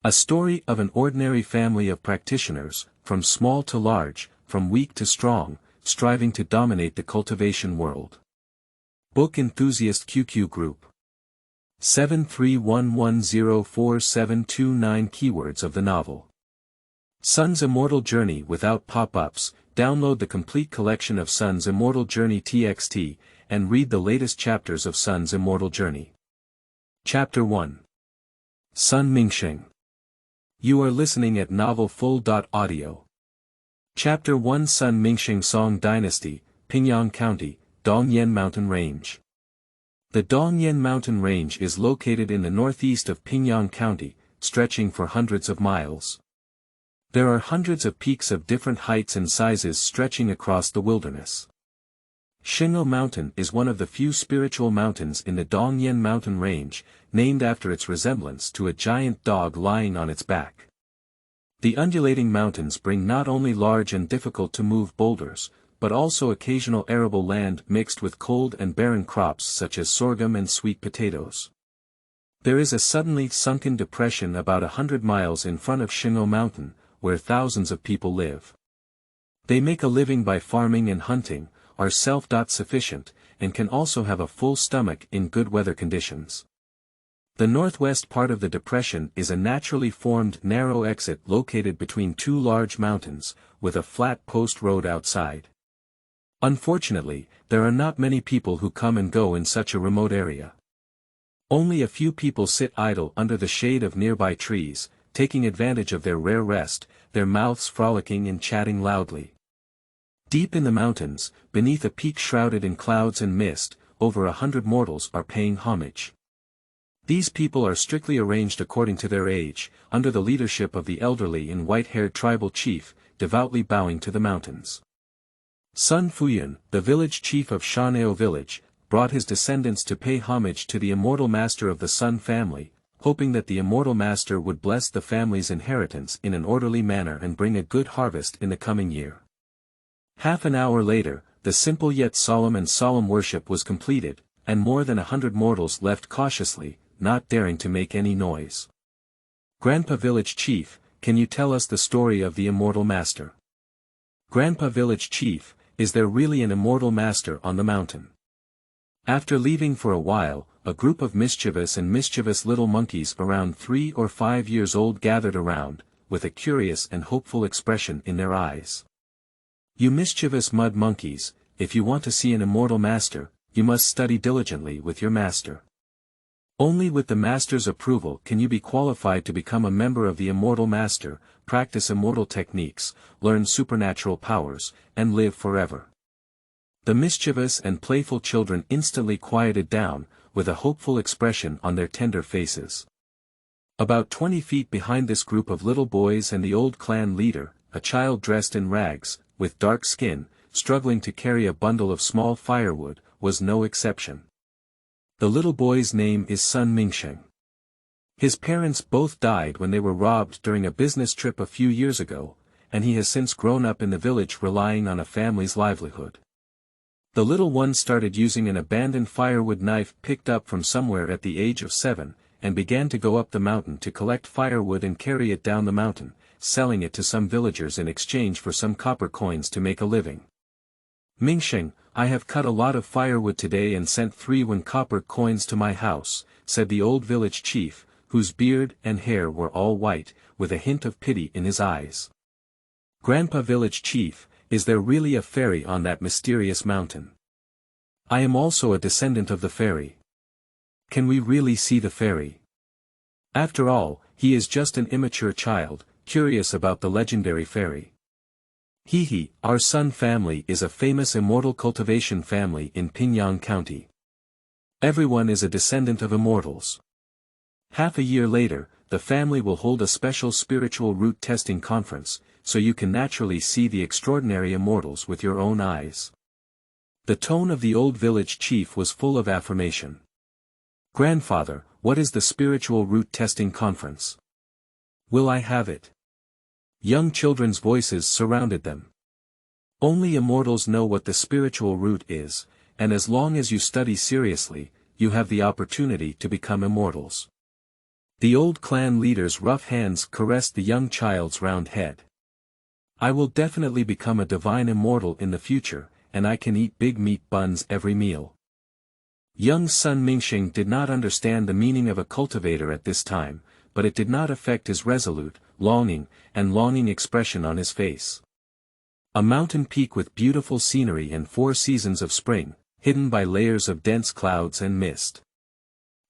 A story of an ordinary family of practitioners, from small to large, from weak to strong, striving to dominate the cultivation world. Book Enthusiast QQ Group. 7311044729 Keywords of the novel. Sun's Immortal Journey without pop-ups. Download the complete collection of Sun's Immortal Journey TXT, and read the latest chapters of Sun's Immortal Journey. Chapter 1. Sun Mingsheng. You are listening at novelfull.audio. Chapter 1 Sun Mingsheng Song Dynasty, Pingyang County, Dongyan Mountain Range. The Dongyan Mountain Range is located in the northeast of Pingyang County, stretching for hundreds of miles. There are hundreds of peaks of different heights and sizes stretching across the wilderness. Shingo Mountain is one of the few spiritual mountains in the Dongyan Mountain Range, named after its resemblance to a giant dog lying on its back. The undulating mountains bring not only large and difficult-to-move boulders, but also occasional arable land mixed with cold and barren crops such as sorghum and sweet potatoes. There is a suddenly sunken depression about 100 miles in front of Shingo Mountain, where thousands of people live. They make a living by farming and hunting, are self-sufficient, and can also have a full stomach in good weather conditions. The northwest part of the depression is a naturally formed narrow exit located between two large mountains, with a flat post road outside. Unfortunately, there are not many people who come and go in such a remote area. Only a few people sit idle under the shade of nearby trees, taking advantage of their rare rest, their mouths frolicking and chatting loudly. Deep in the mountains, beneath a peak shrouded in clouds and mist, over 100 mortals are paying homage. These people are strictly arranged according to their age, under the leadership of the elderly and white-haired tribal chief, devoutly bowing to the mountains. Sun Fuyun, the village chief of Shaneo village, brought his descendants to pay homage to the immortal master of the Sun family, hoping that the immortal master would bless the family's inheritance in an orderly manner and bring a good harvest in the coming year. Half an hour later, the simple yet solemn worship was completed, and more than 100 mortals left cautiously, not daring to make any noise. Grandpa Village Chief, can you tell us the story of the immortal master? Grandpa Village Chief, is there really an immortal master on the mountain? After leaving for a while, a group of mischievous little monkeys around 3 or 5 years old gathered around, with a curious and hopeful expression in their eyes. You mischievous mud monkeys, if you want to see an immortal master, you must study diligently with your master. Only with the master's approval can you be qualified to become a member of the immortal master, practice immortal techniques, learn supernatural powers, and live forever. The mischievous and playful children instantly quieted down, with a hopeful expression on their tender faces. About 20 feet behind this group of little boys and the old clan leader, a child dressed in rags, with dark skin, struggling to carry a bundle of small firewood, was no exception. The little boy's name is Sun Mingsheng. His parents both died when they were robbed during a business trip a few years ago, and he has since grown up in the village relying on a family's livelihood. The little one started using an abandoned firewood knife picked up from somewhere at the age of 7, and began to go up the mountain to collect firewood and carry it down the mountain, selling it to some villagers in exchange for some copper coins to make a living. Mingsheng, I have cut a lot of firewood today and sent 3 copper coins to my house, said the old village chief, whose beard and hair were all white, with a hint of pity in his eyes. Grandpa Village Chief, is there really a fairy on that mysterious mountain? I am also a descendant of the fairy. Can we really see the fairy? After all, he is just an immature child, curious about the legendary fairy. Our Sun family is a famous immortal cultivation family in Pingyang County. Everyone is a descendant of immortals. Half a year later, the family will hold a special spiritual root testing conference, so you can naturally see the extraordinary immortals with your own eyes. The tone of the old village chief was full of affirmation. Grandfather, what is the spiritual root testing conference? Will I have it? Young children's voices surrounded them. Only immortals know what the spiritual root is, and as long as you study seriously, you have the opportunity to become immortals. The old clan leader's rough hands caressed the young child's round head. I will definitely become a divine immortal in the future, and I can eat big meat buns every meal. Young son Mingsheng did not understand the meaning of a cultivator at this time, but it did not affect his resolute, longing expression on his face. A mountain peak with beautiful scenery and 4 seasons of spring, hidden by layers of dense clouds and mist.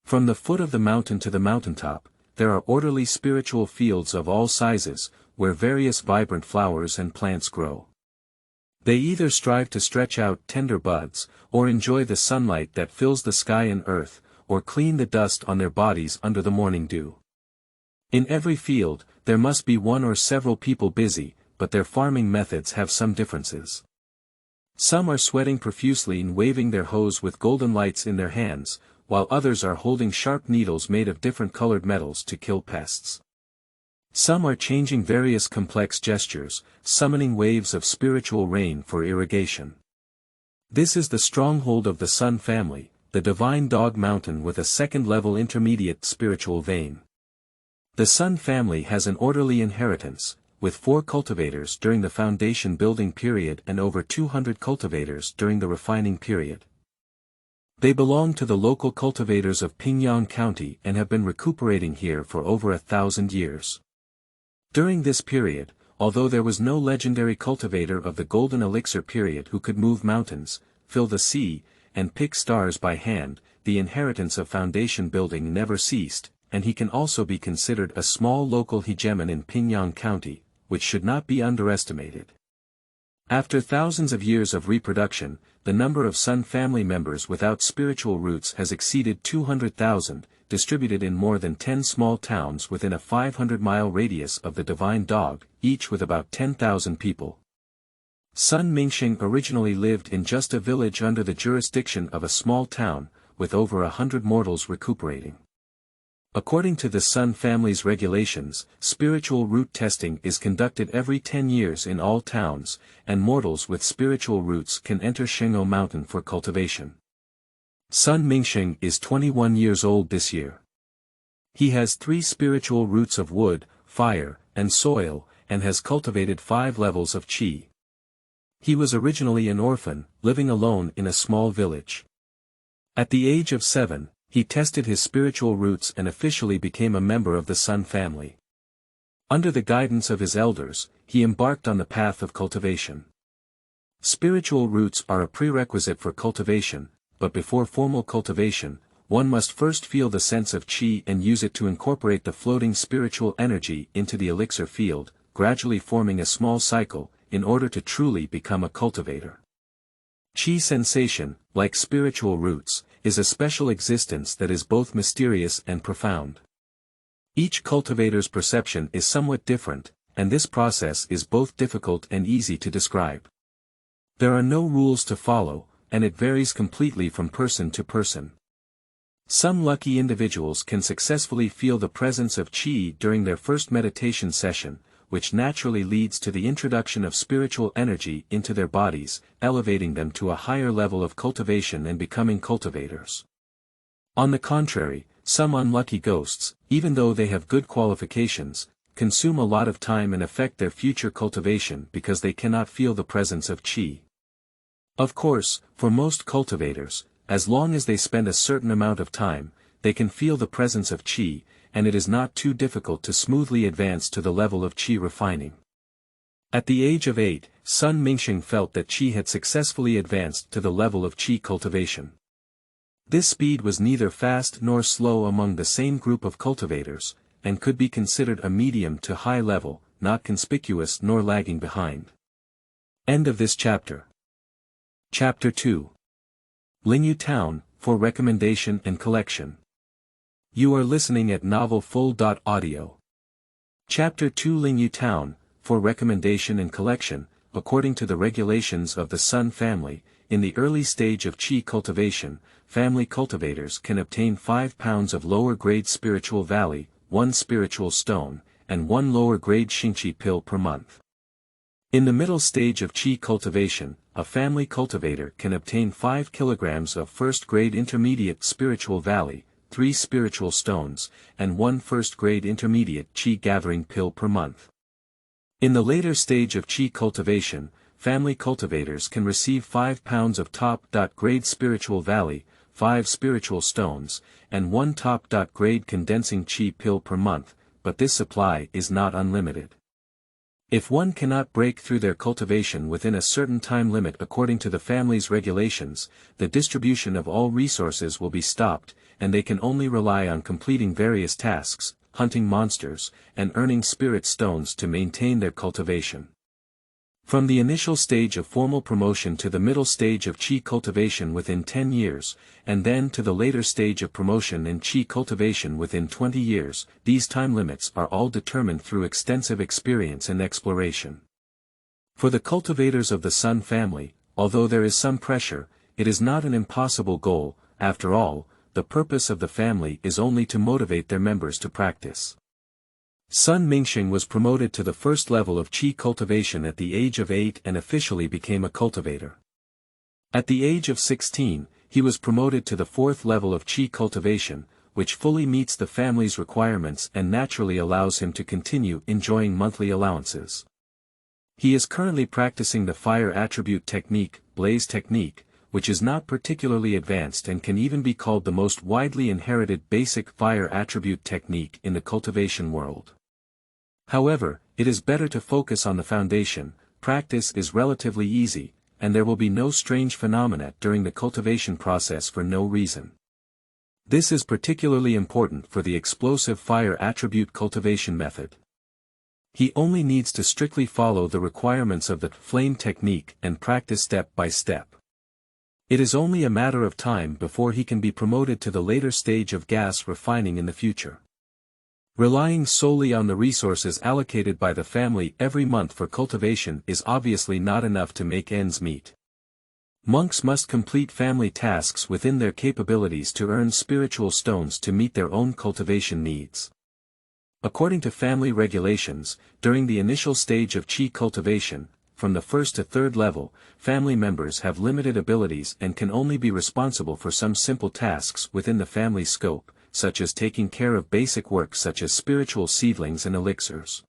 From the foot of the mountain to the mountaintop, there are orderly spiritual fields of all sizes, where various vibrant flowers and plants grow. They either strive to stretch out tender buds, or enjoy the sunlight that fills the sky and earth, or clean the dust on their bodies under the morning dew. In every field, there must be one or several people busy, but their farming methods have some differences. Some are sweating profusely and waving their hoes with golden lights in their hands, while others are holding sharp needles made of different colored metals to kill pests. Some are changing various complex gestures, summoning waves of spiritual rain for irrigation. This is the stronghold of the Sun family, the divine dog mountain with a second-level intermediate spiritual vein. The Sun family has an orderly inheritance, with 4 cultivators during the foundation building period and over 200 cultivators during the refining period. They belong to the local cultivators of Mingyun County and have been recuperating here for over 1,000 years. During this period, although there was no legendary cultivator of the Golden Elixir period who could move mountains, fill the sea, and pick stars by hand, the inheritance of foundation building never ceased, and he can also be considered a small local hegemon in Mingyun County, which should not be underestimated. After thousands of years of reproduction, the number of Sun family members without spiritual roots has exceeded 200,000, distributed in more than 10 small towns within a 500-mile radius of the divine dog, each with about 10,000 people. Sun Mingsheng originally lived in just a village under the jurisdiction of a small town, with over 100 mortals recuperating. According to the Sun family's regulations, spiritual root testing is conducted every 10 years in all towns, and mortals with spiritual roots can enter Shengou Mountain for cultivation. Sun Mingsheng is 21 years old this year. He has 3 spiritual roots of wood, fire, and soil, and has cultivated 5 levels of qi. He was originally an orphan, living alone in a small village. At the age of 7, he tested his spiritual roots and officially became a member of the Sun family. Under the guidance of his elders, he embarked on the path of cultivation. Spiritual roots are a prerequisite for cultivation, but before formal cultivation, one must first feel the sense of qi and use it to incorporate the floating spiritual energy into the elixir field, gradually forming a small cycle, in order to truly become a cultivator. Qi sensation, like spiritual roots, is a special existence that is both mysterious and profound. Each cultivator's perception is somewhat different, and this process is both difficult and easy to describe. There are no rules to follow, and it varies completely from person to person. Some lucky individuals can successfully feel the presence of qi during their first meditation session, which naturally leads to the introduction of spiritual energy into their bodies, elevating them to a higher level of cultivation and becoming cultivators. On the contrary, some unlucky ghosts, even though they have good qualifications, consume a lot of time and affect their future cultivation because they cannot feel the presence of qi. Of course, for most cultivators, as long as they spend a certain amount of time, they can feel the presence of qi, and it is not too difficult to smoothly advance to the level of qi refining. At the age of 8, Sun Mingsheng felt that qi had successfully advanced to the level of qi cultivation. This speed was neither fast nor slow among the same group of cultivators, and could be considered a medium to high level, not conspicuous nor lagging behind. End of this chapter. Chapter 2. Lingyu Town, for recommendation and collection. You are listening at novelfull.audio. Chapter 2 Lingyu Town, for recommendation and collection, according to the regulations of the Sun family, in the early stage of qi cultivation, family cultivators can obtain 5 pounds of lower-grade spiritual valley, 1 spiritual stone, and 1 lower-grade xingqi pill per month. In the middle stage of qi cultivation, a family cultivator can obtain 5 kilograms of first-grade intermediate spiritual valley, 3 spiritual stones, and 1 first-grade intermediate qi gathering pill per month. In the later stage of qi cultivation, family cultivators can receive 5 pounds of top-grade spiritual valley, 5 spiritual stones, and 1 top-grade condensing qi pill per month, but this supply is not unlimited. If one cannot break through their cultivation within a certain time limit according to the family's regulations, the distribution of all resources will be stopped, and they can only rely on completing various tasks, hunting monsters, and earning spirit stones to maintain their cultivation. From the initial stage of formal promotion to the middle stage of qi cultivation within 10 years, and then to the later stage of promotion in qi cultivation within 20 years, these time limits are all determined through extensive experience and exploration. For the cultivators of the Sun family, although there is some pressure, it is not an impossible goal. After all, the purpose of the family is only to motivate their members to practice. Sun Mingsheng was promoted to the first level of qi cultivation at the age of 8 and officially became a cultivator. At the age of 16, he was promoted to the 4th level of qi cultivation, which fully meets the family's requirements and naturally allows him to continue enjoying monthly allowances. He is currently practicing the fire attribute technique, blaze technique, which is not particularly advanced and can even be called the most widely inherited basic fire attribute technique in the cultivation world. However, it is better to focus on the foundation. Practice is relatively easy, and there will be no strange phenomena during the cultivation process for no reason. This is particularly important for the explosive fire attribute cultivation method. He only needs to strictly follow the requirements of the flame technique and practice step by step. It is only a matter of time before he can be promoted to the later stage of gas refining in the future. Relying solely on the resources allocated by the family every month for cultivation is obviously not enough to make ends meet. Monks must complete family tasks within their capabilities to earn spiritual stones to meet their own cultivation needs. According to family regulations, during the initial stage of qi cultivation, from the 1st to 3rd level, family members have limited abilities and can only be responsible for some simple tasks within the family scope, such as taking care of basic work such as spiritual seedlings and elixirs.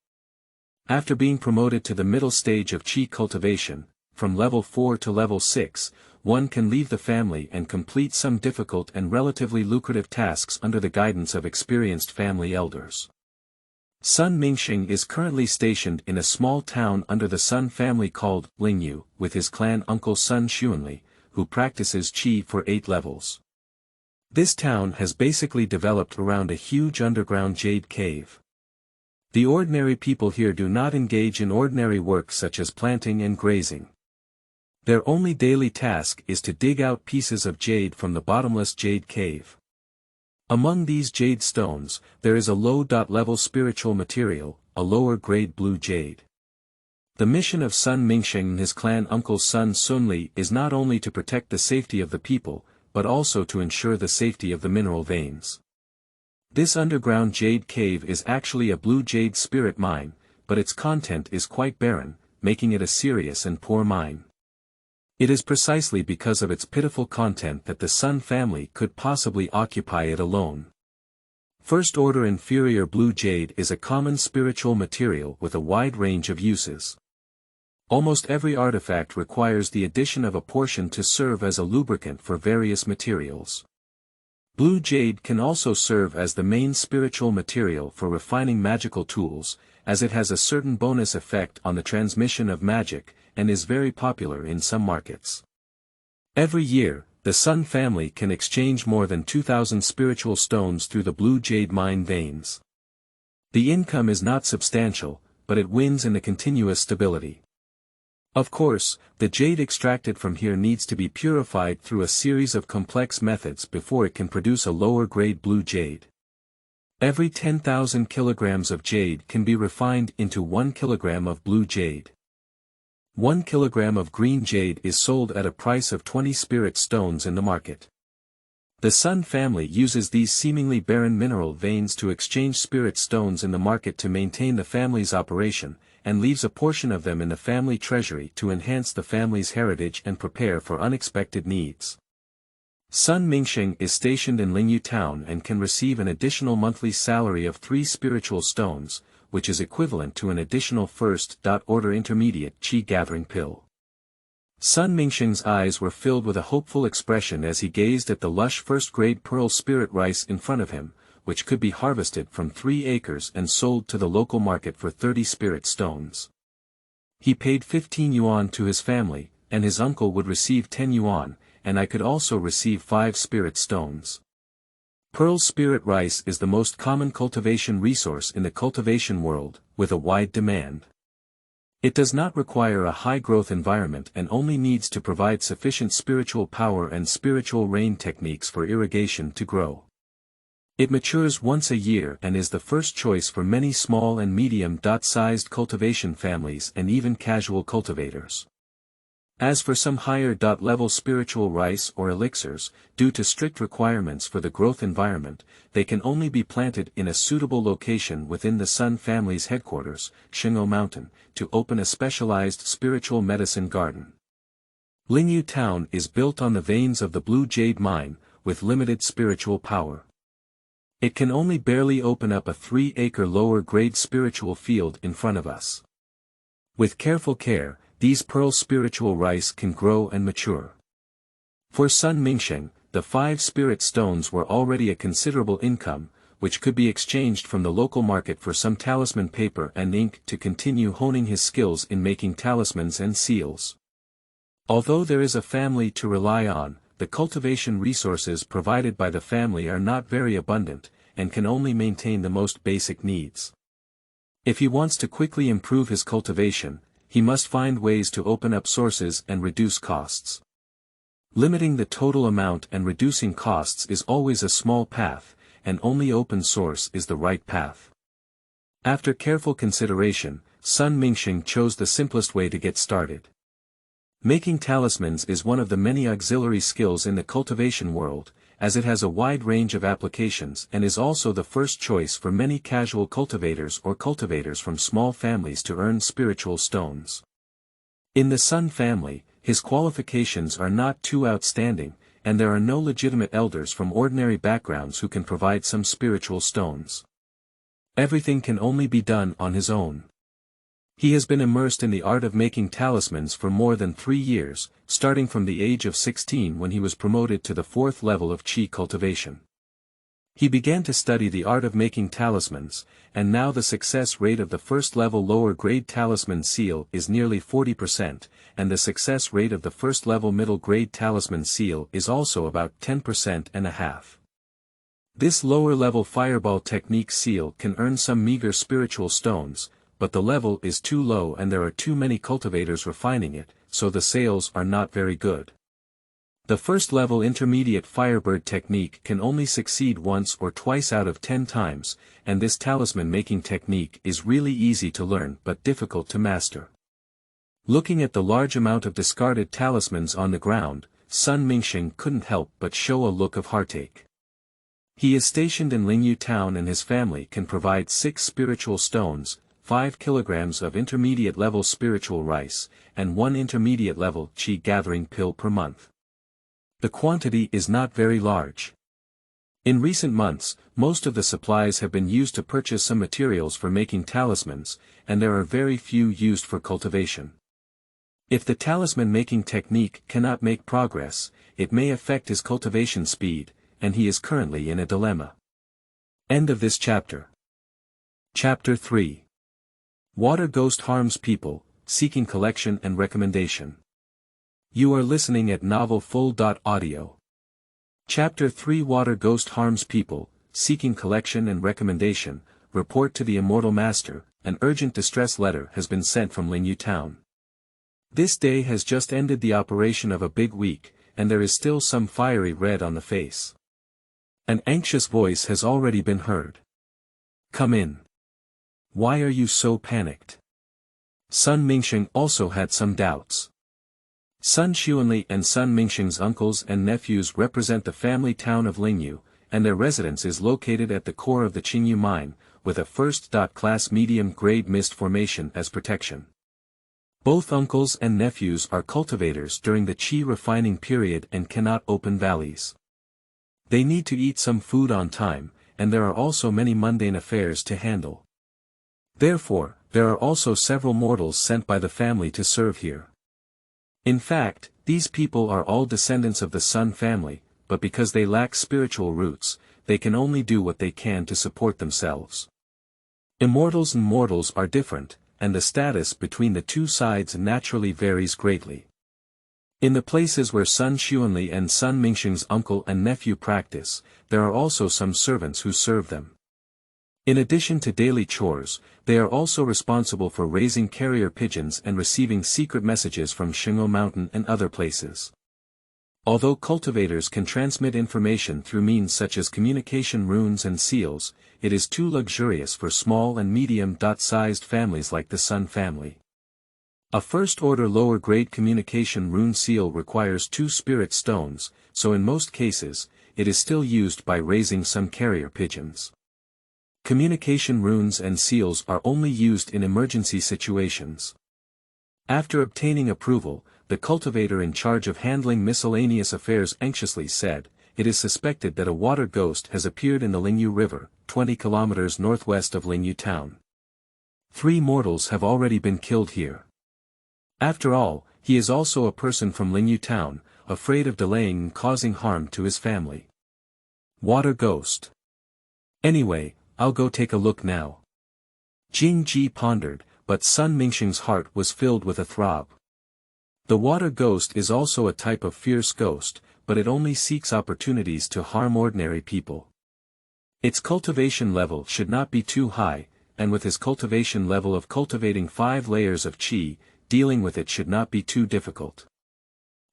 After being promoted to the middle stage of qi cultivation, from level 4 to level 6, one can leave the family and complete some difficult and relatively lucrative tasks under the guidance of experienced family elders. Sun Mingsheng is currently stationed in a small town under the Sun family called Lingyu, with his clan uncle Sun Xuanli, who practices qi for 8 levels. This town has basically developed around a huge underground jade cave. The ordinary people here do not engage in ordinary work such as planting and grazing. Their only daily task is to dig out pieces of jade from the bottomless jade cave. Among these jade stones, there is a low-level spiritual material, a lower-grade blue jade. The mission of Sun Mingsheng and his clan uncle Sun Sunli is not only to protect the safety of the people, but also to ensure the safety of the mineral veins. This underground jade cave is actually a blue jade spirit mine, but its content is quite barren, making it a serious and poor mine. It is precisely because of its pitiful content that the Sun family could possibly occupy it alone. First-order inferior blue jade is a common spiritual material with a wide range of uses. Almost every artifact requires the addition of a portion to serve as a lubricant for various materials. Blue jade can also serve as the main spiritual material for refining magical tools, as it has a certain bonus effect on the transmission of magic, and is very popular in some markets. Every year, the Sun family can exchange more than 2,000 spiritual stones through the blue jade mine veins. The income is not substantial, but it wins in the continuous stability. Of course, the jade extracted from here needs to be purified through a series of complex methods before it can produce a lower-grade blue jade. Every 10,000 kilograms of jade can be refined into 1 kilogram of blue jade. 1 kilogram of green jade is sold at a price of 20 spirit stones in the market. The Sun family uses these seemingly barren mineral veins to exchange spirit stones in the market to maintain the family's operation, and leaves a portion of them in the family treasury to enhance the family's heritage and prepare for unexpected needs. Sun Mingsheng is stationed in Lingyu Town and can receive an additional monthly salary of 3 spiritual stones, which is equivalent to an additional first-order intermediate qi gathering pill. Sun Mingsheng's eyes were filled with a hopeful expression as he gazed at the lush first-grade pearl spirit rice in front of him, which could be harvested from 3 acres and sold to the local market for 30 spirit stones. He paid 15 yuan to his family, and his uncle would receive 10 yuan, and I could also receive 5 spirit stones. Pearl spirit rice is the most common cultivation resource in the cultivation world, with a wide demand. It does not require a high-growth environment and only needs to provide sufficient spiritual power and spiritual rain techniques for irrigation to grow. It matures once a year and is the first choice for many small and medium-sized cultivation families and even casual cultivators. As for some higher-level spiritual rice or elixirs, due to strict requirements for the growth environment, they can only be planted in a suitable location within the Sun family's headquarters, Shingou Mountain, to open a specialized spiritual medicine garden. Lingyu Town is built on the veins of the Blue Jade Mine, with limited spiritual power. It can only barely open up a 3-acre lower-grade spiritual field in front of us. With careful care, these pearl spiritual rice can grow and mature. For Sun Mingsheng, the 5 spirit stones were already a considerable income, which could be exchanged from the local market for some talisman paper and ink to continue honing his skills in making talismans and seals. Although there is a family to rely on, the cultivation resources provided by the family are not very abundant, and can only maintain the most basic needs. If he wants to quickly improve his cultivation, he must find ways to open up sources and reduce costs. Limiting the total amount and reducing costs is always a small path, and only open source is the right path. After careful consideration, Sun Mingsheng chose the simplest way to get started. Making talismans is one of the many auxiliary skills in the cultivation world, as it has a wide range of applications and is also the first choice for many casual cultivators or cultivators from small families to earn spiritual stones. In the Sun family, his qualifications are not too outstanding, and there are no legitimate elders from ordinary backgrounds who can provide some spiritual stones. Everything can only be done on his own. He has been immersed in the art of making talismans for more than 3 years, starting from the age of 16 when he was promoted to the 4th level of qi cultivation. He began to study the art of making talismans, and now the success rate of the first-level lower-grade talisman seal is nearly 40%, and the success rate of the first-level middle-grade talisman seal is also about 10.5%. This lower-level fireball technique seal can earn some meager spiritual stones, but the level is too low and there are too many cultivators refining it, so the sales are not very good. The first-level intermediate firebird technique can only succeed once or twice out of 10 times, and this talisman-making technique is really easy to learn but difficult to master. Looking at the large amount of discarded talismans on the ground, Sun Mingsheng couldn't help but show a look of heartache. He is stationed in Lingyu Town and his family can provide 6 spiritual stones, 5 kilograms of intermediate-level spiritual rice, and 1 intermediate-level qi gathering pill per month. The quantity is not very large. In recent months, most of the supplies have been used to purchase some materials for making talismans, and there are very few used for cultivation. If the talisman-making technique cannot make progress, it may affect his cultivation speed, and he is currently in a dilemma. End of this chapter. Chapter 3. Water Ghost Harms People, Seeking Collection and Recommendation. You are listening at novelfull.audio. Chapter 3 Water Ghost Harms People, Seeking Collection and Recommendation, Report to the Immortal Master, an urgent distress letter has been sent from Lingyu Town. This day has just ended the operation of a big week, and there is still some fiery red on the face. An anxious voice has already been heard. Come in. Why are you so panicked? Sun Mingsheng also had some doubts. Sun Xuanli and Sun Mingsheng's uncles and nephews represent the family town of Lingyu, and their residence is located at the core of the Qingyu mine, with a first-class medium-grade mist formation as protection. Both uncles and nephews are cultivators during the qi refining period and cannot open valleys. They need to eat some food on time, and there are also many mundane affairs to handle. Therefore, there are also several mortals sent by the family to serve here. In fact, these people are all descendants of the Sun family, but because they lack spiritual roots, they can only do what they can to support themselves. Immortals and mortals are different, and the status between the two sides naturally varies greatly. In the places where Sun Xuanli and Sun Mingsheng's uncle and nephew practice, there are also some servants who serve them. In addition to daily chores, they are also responsible for raising carrier pigeons and receiving secret messages from Shengou Mountain and other places. Although cultivators can transmit information through means such as communication runes and seals, it is too luxurious for small and medium-sized families like the Sun family. A first-order lower-grade communication rune seal requires 2 spirit stones, so in most cases, it is still used by raising some carrier pigeons. Communication runes and seals are only used in emergency situations. After obtaining approval, the cultivator in charge of handling miscellaneous affairs anxiously said, "It is suspected that a water ghost has appeared in the Lingyu River, 20 kilometers northwest of Lingyu Town. 3 mortals have already been killed here. After all, he is also a person from Lingyu Town, afraid of delaying and causing harm to his family. Water ghost. Anyway, I'll go take a look now." Jing Ji pondered, but Sun Mingsheng's heart was filled with a throb. The water ghost is also a type of fierce ghost, but it only seeks opportunities to harm ordinary people. Its cultivation level should not be too high, and with his cultivation level of cultivating 5 layers of qi, dealing with it should not be too difficult.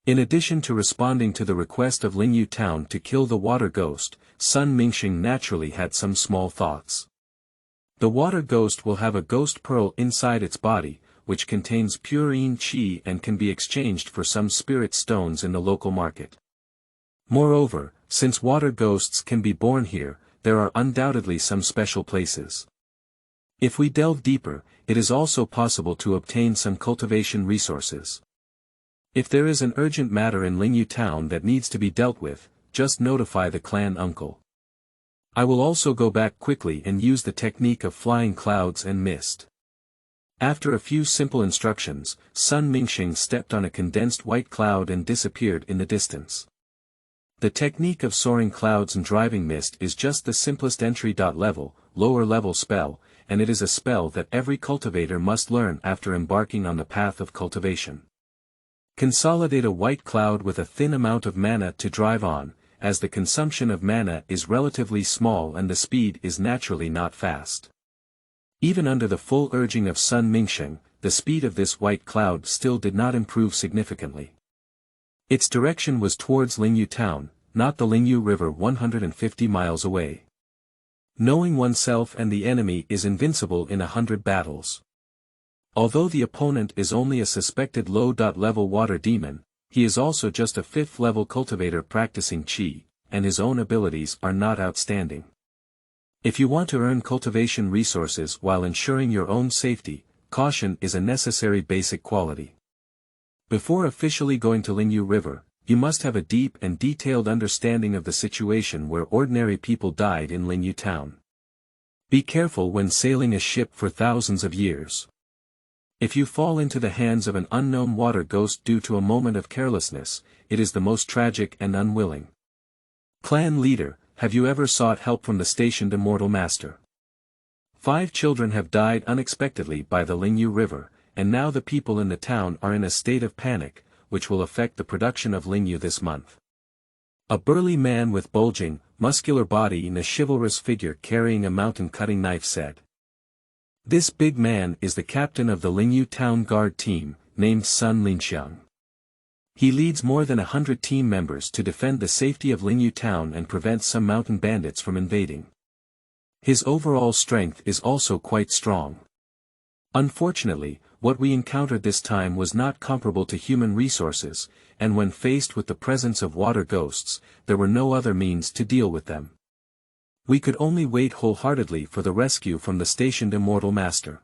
In addition to responding to the request of Lingyu Town to kill the water ghost, Sun Mingsheng naturally had some small thoughts. The water ghost will have a ghost pearl inside its body, which contains pure yin qi and can be exchanged for some spirit stones in the local market. Moreover, since water ghosts can be born here, there are undoubtedly some special places. If we delve deeper, it is also possible to obtain some cultivation resources. If there is an urgent matter in Lingyu Town that needs to be dealt with, just notify the clan uncle. I will also go back quickly and use the technique of flying clouds and mist. After a few simple instructions, Sun Mingsheng stepped on a condensed white cloud and disappeared in the distance. The technique of soaring clouds and driving mist is just the simplest entry-level, lower-level spell, and it is a spell that every cultivator must learn after embarking on the path of cultivation. Consolidate a white cloud with a thin amount of mana to drive on, as the consumption of mana is relatively small and the speed is naturally not fast. Even under the full urging of Sun Mingsheng, the speed of this white cloud still did not improve significantly. Its direction was towards Lingyu Town, not the Lingyu River 150 miles away. Knowing oneself and the enemy is invincible in 100 battles. Although the opponent is only a suspected low-level water demon, he is also just a 5th-level cultivator practicing qi, and his own abilities are not outstanding. If you want to earn cultivation resources while ensuring your own safety, caution is a necessary basic quality. Before officially going to Lingyu River, you must have a deep and detailed understanding of the situation where ordinary people died in Lingyu Town. Be careful when sailing a ship for thousands of years. If you fall into the hands of an unknown water ghost due to a moment of carelessness, it is the most tragic and unwilling. Clan leader, have you ever sought help from the stationed Immortal Master? 5 children have died unexpectedly by the Lingyu River, and now the people in the town are in a state of panic, which will affect the production of Lingyu this month. A burly man with bulging, muscular body and a chivalrous figure carrying a mountain-cutting knife said. This big man is the captain of the Lingyu Town Guard team, named Sun Linshan. He leads more than 100 team members to defend the safety of Lingyu Town and prevent some mountain bandits from invading. His overall strength is also quite strong. Unfortunately, what we encountered this time was not comparable to human resources, and when faced with the presence of water ghosts, there were no other means to deal with them. We could only wait wholeheartedly for the rescue from the stationed Immortal Master.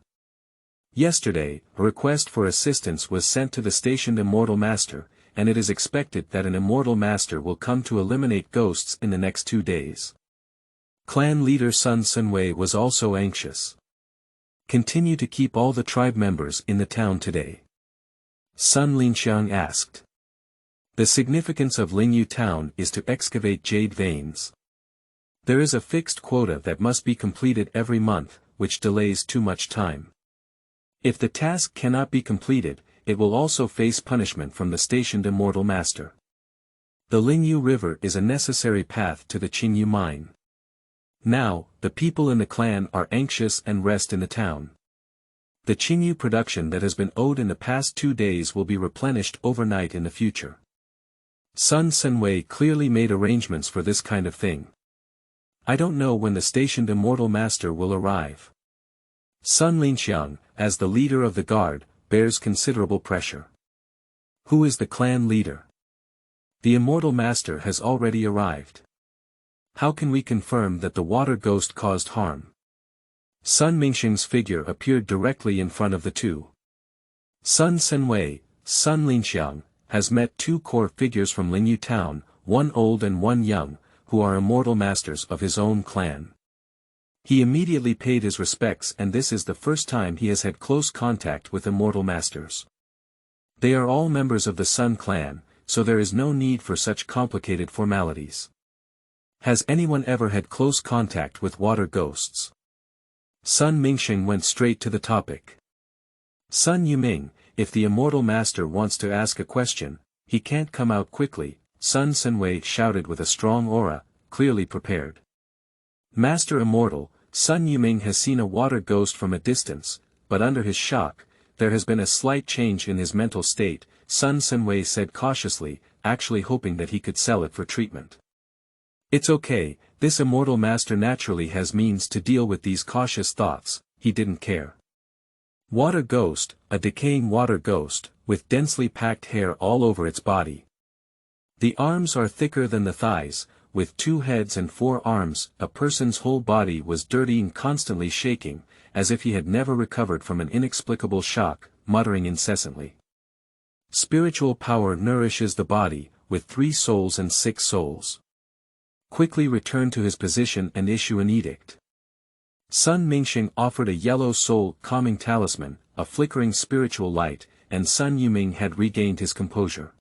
Yesterday, a request for assistance was sent to the stationed Immortal Master, and it is expected that an Immortal Master will come to eliminate ghosts in the next 2 days. Clan leader Sun Sunwei was also anxious. Continue to keep all the tribe members in the town today. Sun Lingsheng asked. The significance of Lingyu Town is to excavate jade veins. There is a fixed quota that must be completed every month, which delays too much time. If the task cannot be completed, it will also face punishment from the stationed Immortal Master. The Lingyu River is a necessary path to the Qingyu mine. Now, the people in the clan are anxious and rest in the town. The Qingyu production that has been owed in the past 2 days will be replenished overnight in the future. Sun Sunwei clearly made arrangements for this kind of thing. I don't know when the stationed Immortal Master will arrive. Sun Lingxiang, as the leader of the guard, bears considerable pressure. Who is the clan leader? The Immortal Master has already arrived. How can we confirm that the water ghost caused harm? Sun Mingsheng's figure appeared directly in front of the two. Sun Sunwei, Sun Lingxiang, has met 2 core figures from Lingyu Town, one old and one young, who are Immortal Masters of his own clan. He immediately paid his respects, and this is the first time he has had close contact with Immortal Masters. They are all members of the Sun clan, so there is no need for such complicated formalities. Has anyone ever had close contact with water ghosts? Sun Mingsheng went straight to the topic. Sun Yuming, if the Immortal Master wants to ask a question, he can't come out quickly, Sun Sunwei shouted with a strong aura, clearly prepared. Master Immortal, Sun Yuming has seen a water ghost from a distance, but under his shock, there has been a slight change in his mental state, Sun Sunwei said cautiously, actually hoping that he could sell it for treatment. It's okay, this Immortal Master naturally has means to deal with these cautious thoughts, he didn't care. Water ghost, a decaying water ghost, with densely packed hair all over its body. The arms are thicker than the thighs, with 2 heads and 4 arms, a person's whole body was dirty and constantly shaking, as if he had never recovered from an inexplicable shock, muttering incessantly. Spiritual power nourishes the body, with 3 souls and 6 souls. Quickly return to his position and issue an edict. Sun Mingsheng offered a yellow soul calming talisman, a flickering spiritual light, and Sun Yuming had regained his composure.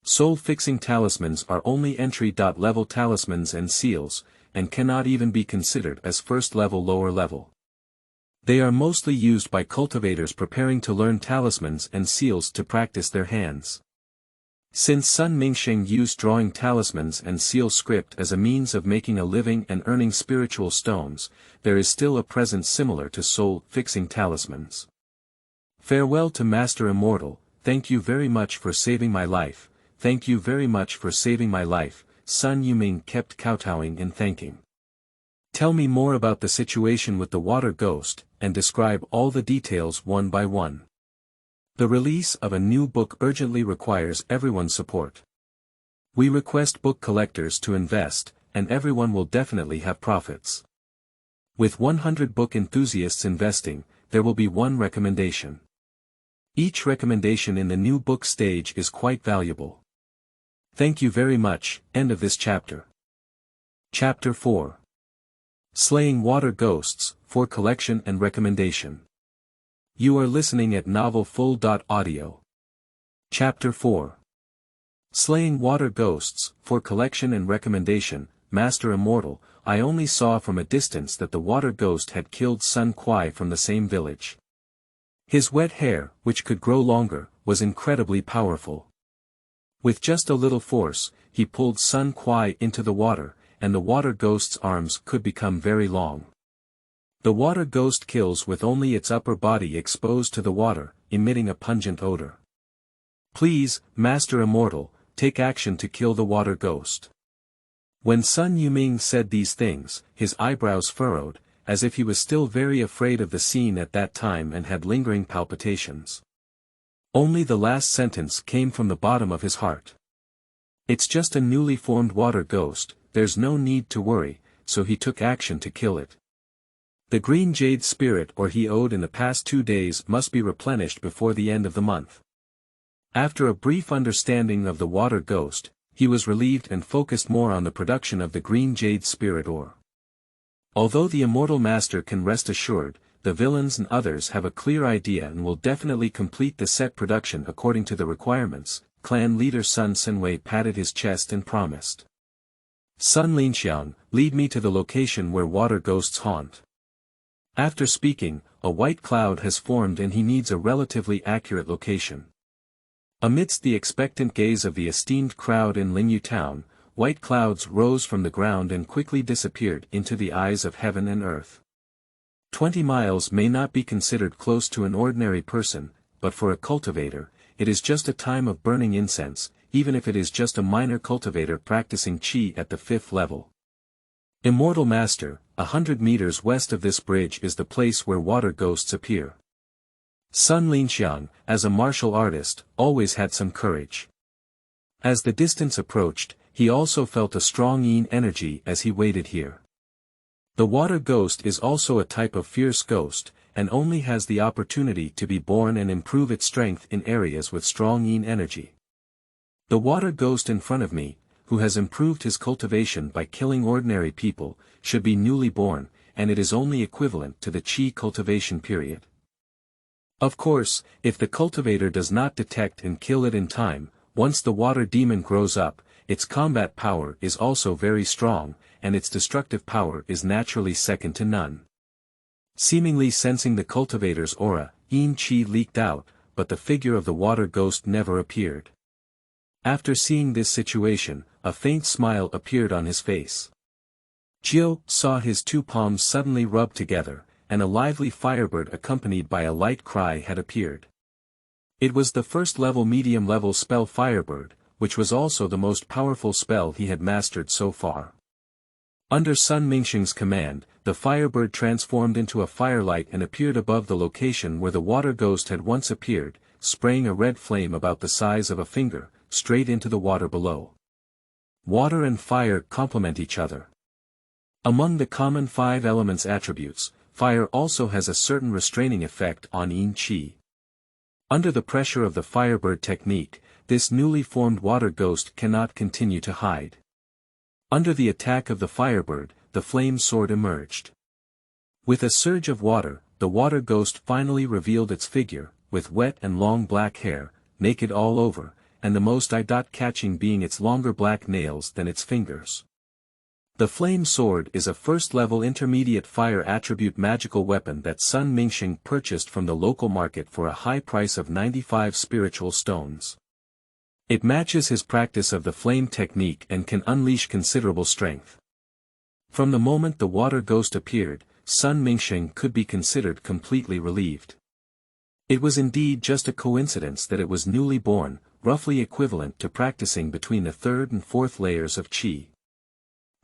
Soul-fixing talismans are only entry-level talismans and seals, and cannot even be considered as first-level lower level. They are mostly used by cultivators preparing to learn talismans and seals to practice their hands. Since Sun Mingsheng used drawing talismans and seal script as a means of making a living and earning spiritual stones, there is still a presence similar to soul-fixing talismans. Farewell to Master Immortal, thank you very much for saving my life. Thank you very much for saving my life, Sun Yuming kept kowtowing and thanking. Tell me more about the situation with the water ghost, and describe all the details one by one. The release of a new book urgently requires everyone's support. We request book collectors to invest, and everyone will definitely have profits. With 100 book enthusiasts investing, there will be 1 recommendation. Each recommendation in the new book stage is quite valuable. Thank you very much, end of this chapter. Chapter 4. Slaying Water Ghosts, for collection and recommendation. You are listening at novelfull.audio. Chapter 4. Slaying Water Ghosts, for collection and recommendation, Master Immortal, I only saw from a distance that the water ghost had killed Sun Kuai from the same village. His wet hair, which could grow longer, was incredibly powerful. With just a little force, he pulled Sun Kuai into the water, and the water ghost's arms could become very long. The water ghost kills with only its upper body exposed to the water, emitting a pungent odor. Please, Master Immortal, take action to kill the water ghost. When Sun Yuming said these things, his eyebrows furrowed, as if he was still very afraid of the scene at that time and had lingering palpitations. Only the last sentence came from the bottom of his heart. It's just a newly formed water ghost, there's no need to worry, so he took action to kill it. The green jade spirit ore he owed in the past 2 days must be replenished before the end of the month. After a brief understanding of the water ghost, he was relieved and focused more on the production of the green jade spirit ore. Although the Immortal Master can rest assured, the villains and others have a clear idea and will definitely complete the set production according to the requirements, clan leader Sun Senwei patted his chest and promised. Sun Linshiang, lead me to the location where water ghosts haunt. After speaking, a white cloud has formed and he needs a relatively accurate location. Amidst the expectant gaze of the esteemed crowd in Lingyu Town, white clouds rose from the ground and quickly disappeared into the eyes of heaven and earth. 20 miles may not be considered close to an ordinary person, but for a cultivator, it is just a time of burning incense, even if it is just a minor cultivator practicing qi at the 5th level. Immortal Master, 100 meters west of this bridge is the place where water ghosts appear. Sun Linshiang, as a martial artist, always had some courage. As the distance approached, he also felt a strong yin energy as he waited here. The water ghost is also a type of fierce ghost, and only has the opportunity to be born and improve its strength in areas with strong yin energy. The water ghost in front of me, who has improved his cultivation by killing ordinary people, should be newly born, and it is only equivalent to the qi cultivation period. Of course, if the cultivator does not detect and kill it in time, once the water demon grows up, its combat power is also very strong, and its destructive power is naturally second to none. Seemingly sensing the cultivator's aura, yin qi leaked out, but the figure of the water ghost never appeared. After seeing this situation, a faint smile appeared on his face. Jiao saw his 2 palms suddenly rub together, and a lively firebird accompanied by a light cry had appeared. It was the first-level medium-level spell Firebird, which was also the most powerful spell he had mastered so far. Under Sun Mingsheng's command, the Firebird transformed into a firelight and appeared above the location where the water ghost had once appeared, spraying a red flame about the size of a finger, straight into the water below. Water and fire complement each other. Among the common 5 elements attributes, fire also has a certain restraining effect on yin qi. Under the pressure of the Firebird technique, this newly formed water ghost cannot continue to hide. Under the attack of the Firebird, the flame sword emerged. With a surge of water, the water ghost finally revealed its figure, with wet and long black hair, naked all over, and the most eye-catching being its longer black nails than its fingers. The flame sword is a first-level intermediate fire attribute magical weapon that Sun Mingsheng purchased from the local market for a high price of 95 spiritual stones. It matches his practice of the flame technique and can unleash considerable strength. From the moment the water ghost appeared, Sun Mingsheng could be considered completely relieved. It was indeed just a coincidence that it was newly born, roughly equivalent to practicing between the 3rd and 4th layers of qi.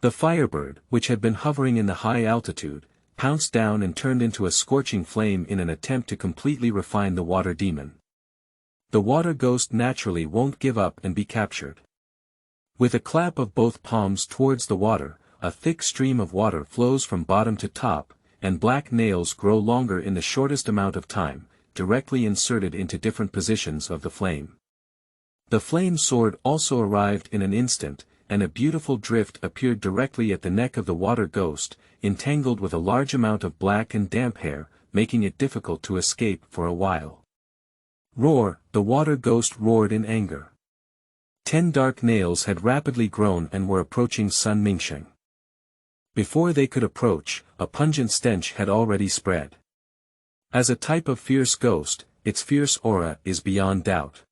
The Firebird, which had been hovering in the high altitude, pounced down and turned into a scorching flame in an attempt to completely refine the water demon. The water ghost naturally won't give up and be captured. With a clap of both palms towards the water, a thick stream of water flows from bottom to top, and black nails grow longer in the shortest amount of time, directly inserted into different positions of the flame. The flame sword also arrived in an instant, and a beautiful drift appeared directly at the neck of the water ghost, entangled with a large amount of black and damp hair, making it difficult to escape for a while. Roar! The water ghost roared in anger. 10 dark nails had rapidly grown and were approaching Sun Mingsheng. Before they could approach, a pungent stench had already spread. As a type of fierce ghost, its fierce aura is beyond doubt.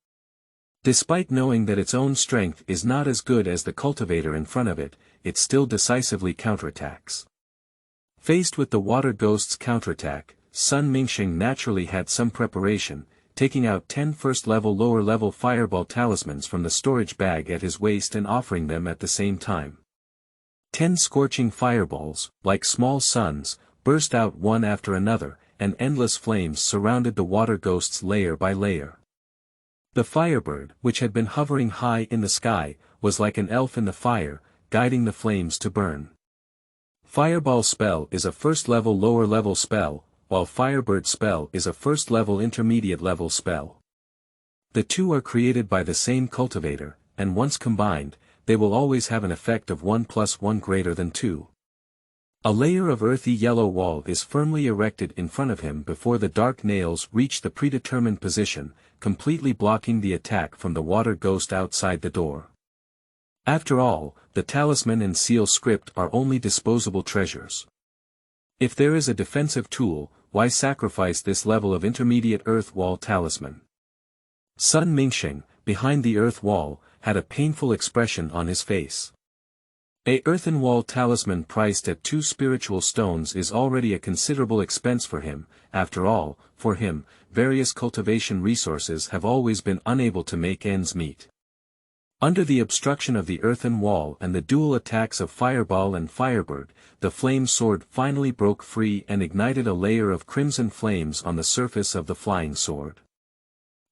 Despite knowing that its own strength is not as good as the cultivator in front of it, it still decisively counterattacks. Faced with the water ghost's counterattack, Sun Mingsheng naturally had some preparation, taking out 10 first-level lower-level fireball talismans from the storage bag at his waist and offering them at the same time. 10 scorching fireballs, like small suns, burst out one after another, and endless flames surrounded the water ghosts layer by layer. The Firebird, which had been hovering high in the sky, was like an elf in the fire, guiding the flames to burn. Fireball spell is a first-level lower-level spell, while Firebird spell is a first-level intermediate-level spell. The two are created by the same cultivator, and once combined, they will always have an effect of 1 + 1 greater than 2. A layer of earthy yellow wall is firmly erected in front of him before the dark nails reach the predetermined position, completely blocking the attack from the water ghost outside the door. After all, the talisman and seal script are only disposable treasures. If there is a defensive tool, why sacrifice this level of intermediate earth wall talisman? Sun Mingsheng, behind the earth wall, had a painful expression on his face. A earthen wall talisman priced at 2 spiritual stones is already a considerable expense for him. After all, for him, various cultivation resources have always been unable to make ends meet. Under the obstruction of the earthen wall and the dual attacks of Fireball and Firebird, the flame sword finally broke free and ignited a layer of crimson flames on the surface of the flying sword.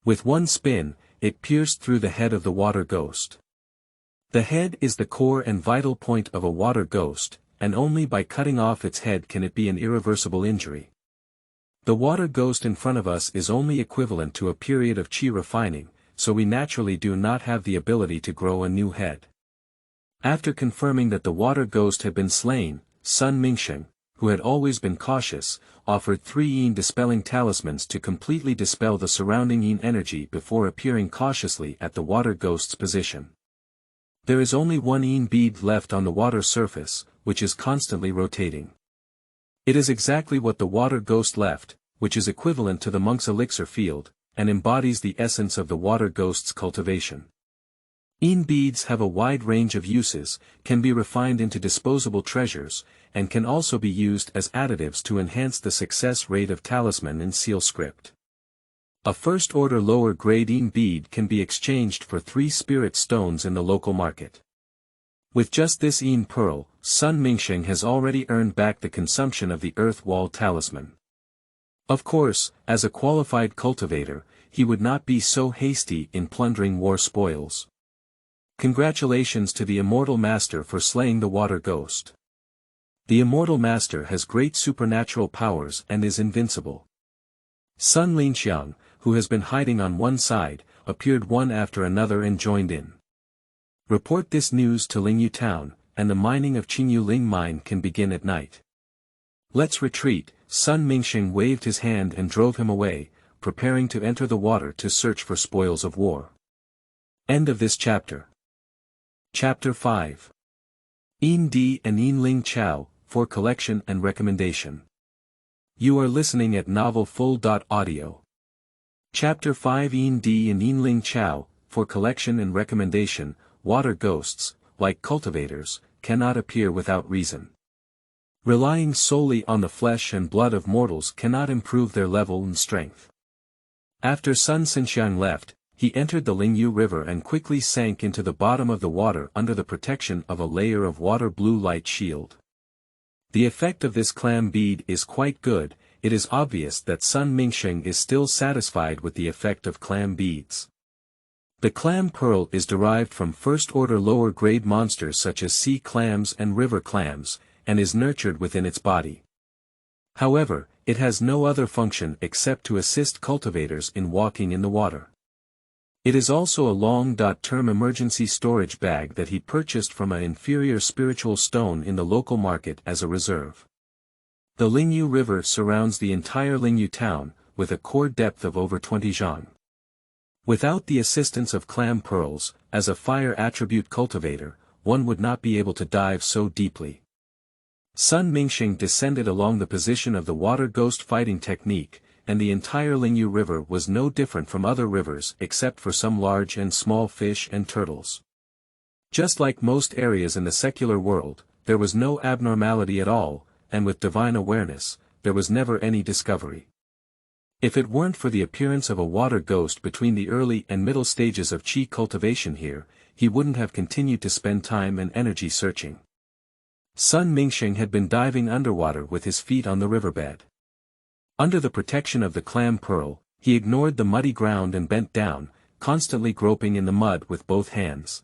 With one spin, it pierced through the head of the water ghost. The head is the core and vital point of a water ghost, and only by cutting off its head can it be an irreversible injury. The water ghost in front of us is only equivalent to a period of chi refining, so we naturally do not have the ability to grow a new head. After confirming that the water ghost had been slain, Sun Mingsheng, who had always been cautious, offered 3 yin dispelling talismans to completely dispel the surrounding yin energy before appearing cautiously at the water ghost's position. There is only 1 yin bead left on the water surface, which is constantly rotating. It is exactly what the water ghost left, which is equivalent to the monk's elixir field, and embodies the essence of the water ghost's cultivation. Yin beads have a wide range of uses, can be refined into disposable treasures, and can also be used as additives to enhance the success rate of talisman and seal script. A first-order lower-grade yin bead can be exchanged for 3 spirit stones in the local market. With just this yin pearl, Sun Mingsheng has already earned back the consumption of the earth wall talisman. Of course, as a qualified cultivator, he would not be so hasty in plundering war spoils. Congratulations to the Immortal Master for slaying the water ghost. The Immortal Master has great supernatural powers and is invincible. Sun Lianxiang, who has been hiding on one side, appeared one after another and joined in. Report this news to Lingyu Town, and the mining of Qingyu Ling mine can begin at night. Let's retreat. Sun Mingsheng waved his hand and drove him away, preparing to enter the water to search for spoils of war. End of this chapter. Chapter 5. Yin Di and Yin Ling Chao, for collection and recommendation. You are listening at novelfull.audio. Chapter 5. Yin Di and Yin Ling Chao, for collection and recommendation. Water ghosts, like cultivators, cannot appear without reason. Relying solely on the flesh and blood of mortals cannot improve their level and strength. After Sun Xinxiang left, he entered the Lingyu River and quickly sank into the bottom of the water under the protection of a layer of water blue light shield. The effect of this clam bead is quite good. It is obvious that Sun Mingsheng is still satisfied with the effect of clam beads. The clam pearl is derived from first-order lower-grade monsters such as sea clams and river clams, and is nurtured within its body. However, it has no other function except to assist cultivators in walking in the water. It is also a long-term emergency storage bag that he purchased from an inferior spiritual stone in the local market as a reserve. The Lingyu River surrounds the entire Lingyu Town, with a core depth of over 20 zhang. Without the assistance of clam pearls, as a fire attribute cultivator, one would not be able to dive so deeply. Sun Mingsheng descended along the position of the water ghost fighting technique, and the entire Lingyu River was no different from other rivers except for some large and small fish and turtles. Just like most areas in the secular world, there was no abnormality at all, and with divine awareness, there was never any discovery. If it weren't for the appearance of a water ghost between the early and middle stages of qi cultivation here, he wouldn't have continued to spend time and energy searching. Sun Mingsheng had been diving underwater with his feet on the riverbed. Under the protection of the clam pearl, he ignored the muddy ground and bent down, constantly groping in the mud with both hands.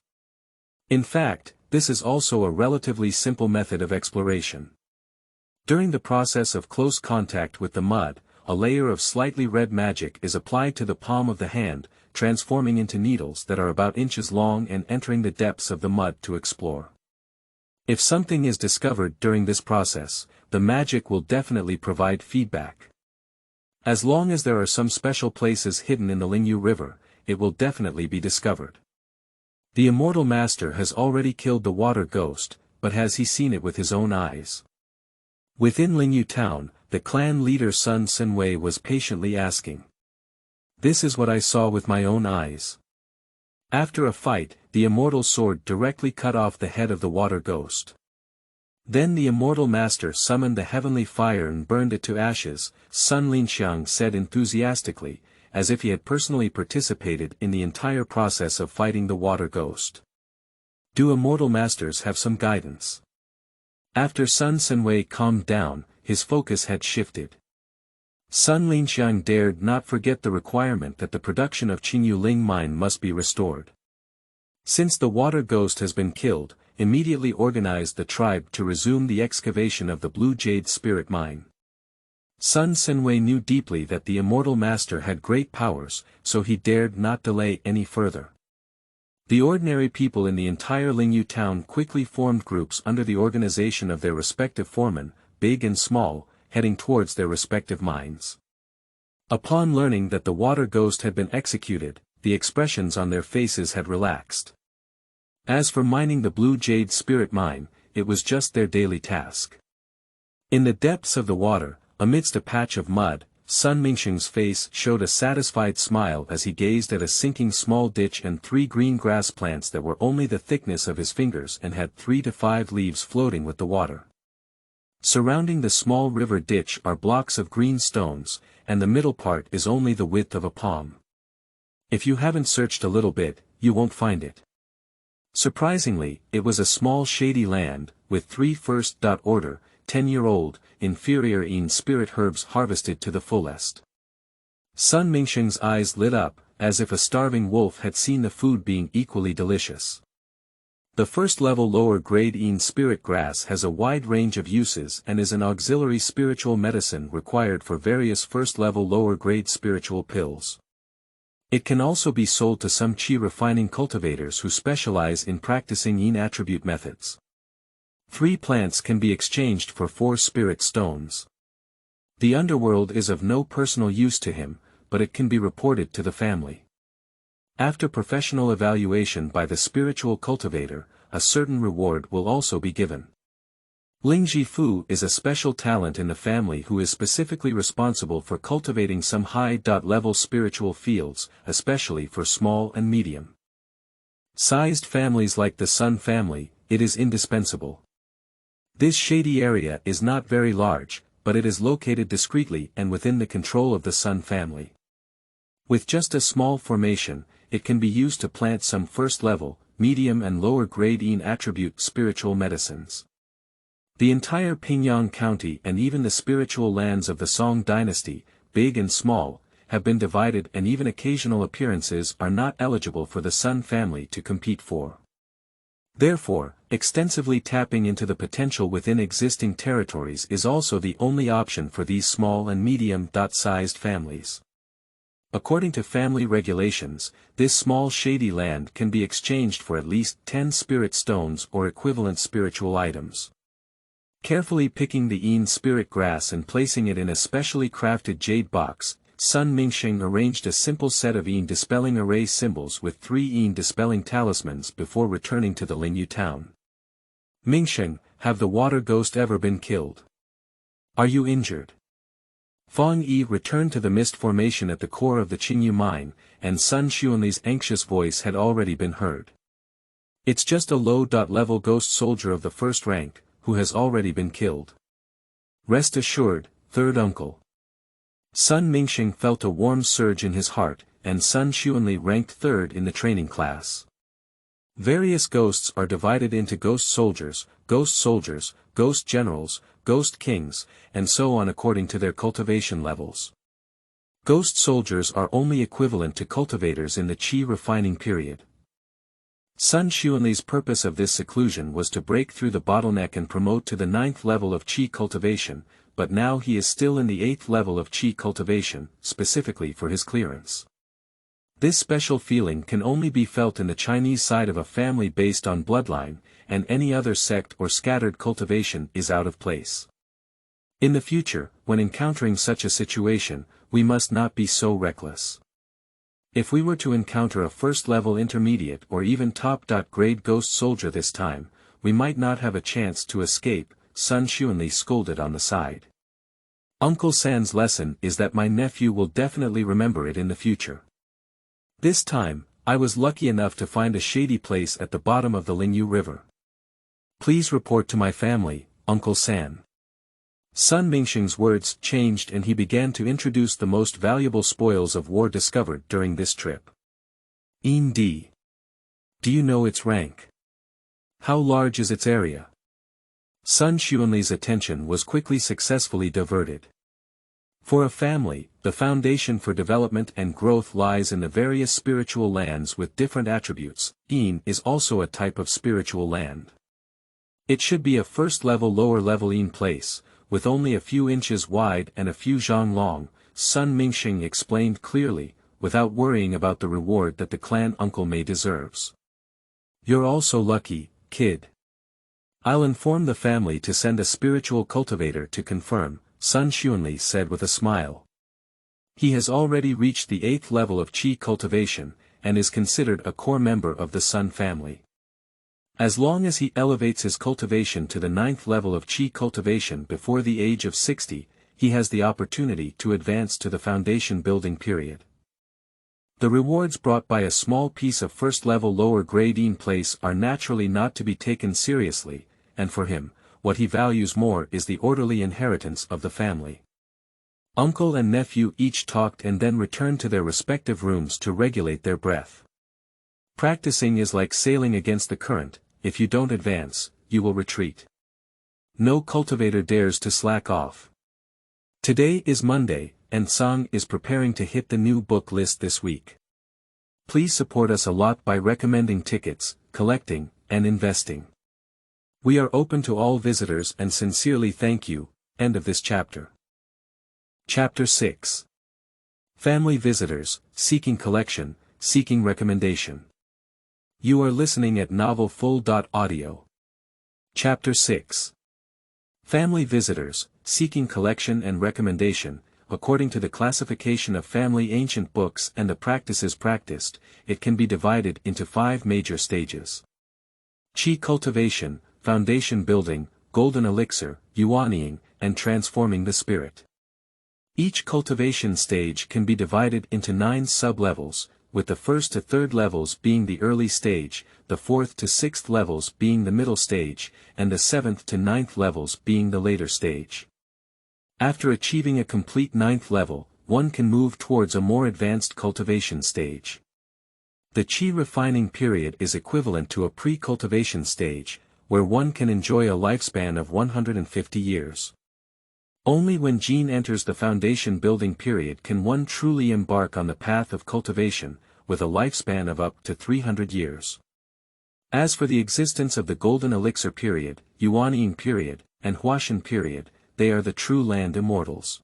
In fact, this is also a relatively simple method of exploration. During the process of close contact with the mud, a layer of slightly red magic is applied to the palm of the hand, transforming into needles that are about inches long and entering the depths of the mud to explore. If something is discovered during this process, the magic will definitely provide feedback. As long as there are some special places hidden in the Lingyu River, it will definitely be discovered. The Immortal Master has already killed the water ghost, but has he seen it with his own eyes? Within Lingyu Town, the clan leader Sun Senwei was patiently asking. This is what I saw with my own eyes. After a fight, the immortal sword directly cut off the head of the water ghost. Then the Immortal Master summoned the heavenly fire and burned it to ashes, Sun Lingsheng said enthusiastically, as if he had personally participated in the entire process of fighting the water ghost. Do Immortal Masters have some guidance? After Sun Senwei calmed down, his focus had shifted. Sun Lingsheng dared not forget the requirement that the production of Qingyu Ling mine must be restored. Since the water ghost has been killed, immediately organized the tribe to resume the excavation of the Blue Jade Spirit Mine. Sun Senwei knew deeply that the Immortal Master had great powers, so he dared not delay any further. The ordinary people in the entire Lingyu Town quickly formed groups under the organization of their respective foremen, big and small, heading towards their respective mines. Upon learning that the water ghost had been executed, the expressions on their faces had relaxed. As for mining the Blue Jade Spirit Mine, it was just their daily task. In the depths of the water, amidst a patch of mud, Sun Mingsheng's face showed a satisfied smile as he gazed at a sinking small ditch and 3 green grass plants that were only the thickness of his fingers and had 3 to 5 leaves floating with the water. Surrounding the small river ditch are blocks of green stones, and the middle part is only the width of a palm. If you haven't searched a little bit, you won't find it. Surprisingly, it was a small shady land, with 3 first-order, 10-year-old, inferior spirit herbs harvested to the fullest. Sun Mingsheng's eyes lit up, as if a starving wolf had seen the food being equally delicious. The first-level lower-grade spirit grass has a wide range of uses and is an auxiliary spiritual medicine required for various first-level lower-grade spiritual pills. It can also be sold to some qi refining cultivators who specialize in practicing yin attribute methods. 3 plants can be exchanged for 4 spirit stones. The underworld is of no personal use to him, but it can be reported to the family. After professional evaluation by the spiritual cultivator, a certain reward will also be given. Ling Jifu is a special talent in the family who is specifically responsible for cultivating some high-level spiritual fields, especially for small and medium-sized families like the Sun family. It is indispensable. This shady area is not very large, but it is located discreetly and within the control of the Sun family. With just a small formation, it can be used to plant some first-level, medium and lower-grade yin attribute spiritual medicines. The entire Pingyang County and even the spiritual lands of the Song dynasty, big and small, have been divided and even occasional appearances are not eligible for the Sun family to compete for. Therefore, extensively tapping into the potential within existing territories is also the only option for these small and medium-sized families. According to family regulations, this small shady land can be exchanged for at least 10 spirit stones or equivalent spiritual items. Carefully picking the yin spirit grass and placing it in a specially crafted jade box, Sun Mingsheng arranged a simple set of yin dispelling array symbols with 3 yin dispelling talismans before returning to the Lingyu Town. Mingsheng, have the water ghost ever been killed? Are you injured? Fang Yi returned to the mist formation at the core of the Qingyu mine, and Sun Xuanli's anxious voice had already been heard. It's just a low-level ghost soldier of the first rank, who has already been killed. Rest assured, third uncle. Sun Mingsheng felt a warm surge in his heart, and Sun Xuanli ranked 3rd in the training class. Various ghosts are divided into ghost soldiers, ghost generals, ghost kings, and so on according to their cultivation levels. Ghost soldiers are only equivalent to cultivators in the qi refining period. Sun Xuanli's purpose of this seclusion was to break through the bottleneck and promote to the 9th level of qi cultivation, but now he is still in the 8th level of qi cultivation, specifically for his clearance. This special feeling can only be felt in the Chinese side of a family based on bloodline, and any other sect or scattered cultivation is out of place. In the future, when encountering such a situation, we must not be so reckless. If we were to encounter a first-level intermediate or even top-grade ghost soldier this time, we might not have a chance to escape, Sun Xuanli scolded on the side. Uncle San's lesson is that my nephew will definitely remember it in the future. This time, I was lucky enough to find a shady place at the bottom of the Lingyu River. Please report to my family, Uncle San. Sun Mingsheng's words changed and he began to introduce the most valuable spoils of war discovered during this trip. Do you know its rank? How large is its area? Sun Xuanli's attention was quickly successfully diverted. For a family, the foundation for development and growth lies in the various spiritual lands with different attributes. Yin is also a type of spiritual land. It should be a first-level lower-level Yin place, with only a few inches wide and a few zhang long, Sun Mingsheng explained clearly, without worrying about the reward that the clan uncle may deserves. You're also lucky, kid. I'll inform the family to send a spiritual cultivator to confirm, Sun Xuanli said with a smile. He has already reached the 8th level of qi cultivation, and is considered a core member of the Sun family. As long as he elevates his cultivation to the 9th level of qi cultivation before the age of 60, he has the opportunity to advance to the foundation building period. The rewards brought by a small piece of first-level lower-grade Yin place are naturally not to be taken seriously, and for him, what he values more is the orderly inheritance of the family. Uncle and nephew each talked and then returned to their respective rooms to regulate their breath. Practicing is like sailing against the current. If you don't advance, you will retreat. No cultivator dares to slack off. Today is Monday, and Sang is preparing to hit the new book list this week. Please support us a lot by recommending tickets, collecting, and investing. We are open to all visitors and sincerely thank you. End of this chapter. Chapter 6. Family visitors, seeking collection, seeking recommendation. You are listening at novelfull.audio. Chapter 6. Family visitors, seeking collection and recommendation. According to the classification of family ancient books and the practices practiced, it can be divided into 5 major stages. Qi cultivation, foundation building, golden elixir, yuanying, and transforming the spirit. Each cultivation stage can be divided into 9 sub-levels, with the 1st to 3rd levels being the early stage, the 4th to 6th levels being the middle stage, and the 7th to 9th levels being the later stage. After achieving a complete 9th level, one can move towards a more advanced cultivation stage. The qi refining period is equivalent to a pre-cultivation stage, where one can enjoy a lifespan of 150 years. Only when Jin enters the foundation building period can one truly embark on the path of cultivation, with a lifespan of up to 300 years. As for the existence of the golden elixir period, yuanying period, and huashan period, they are the true land immortals.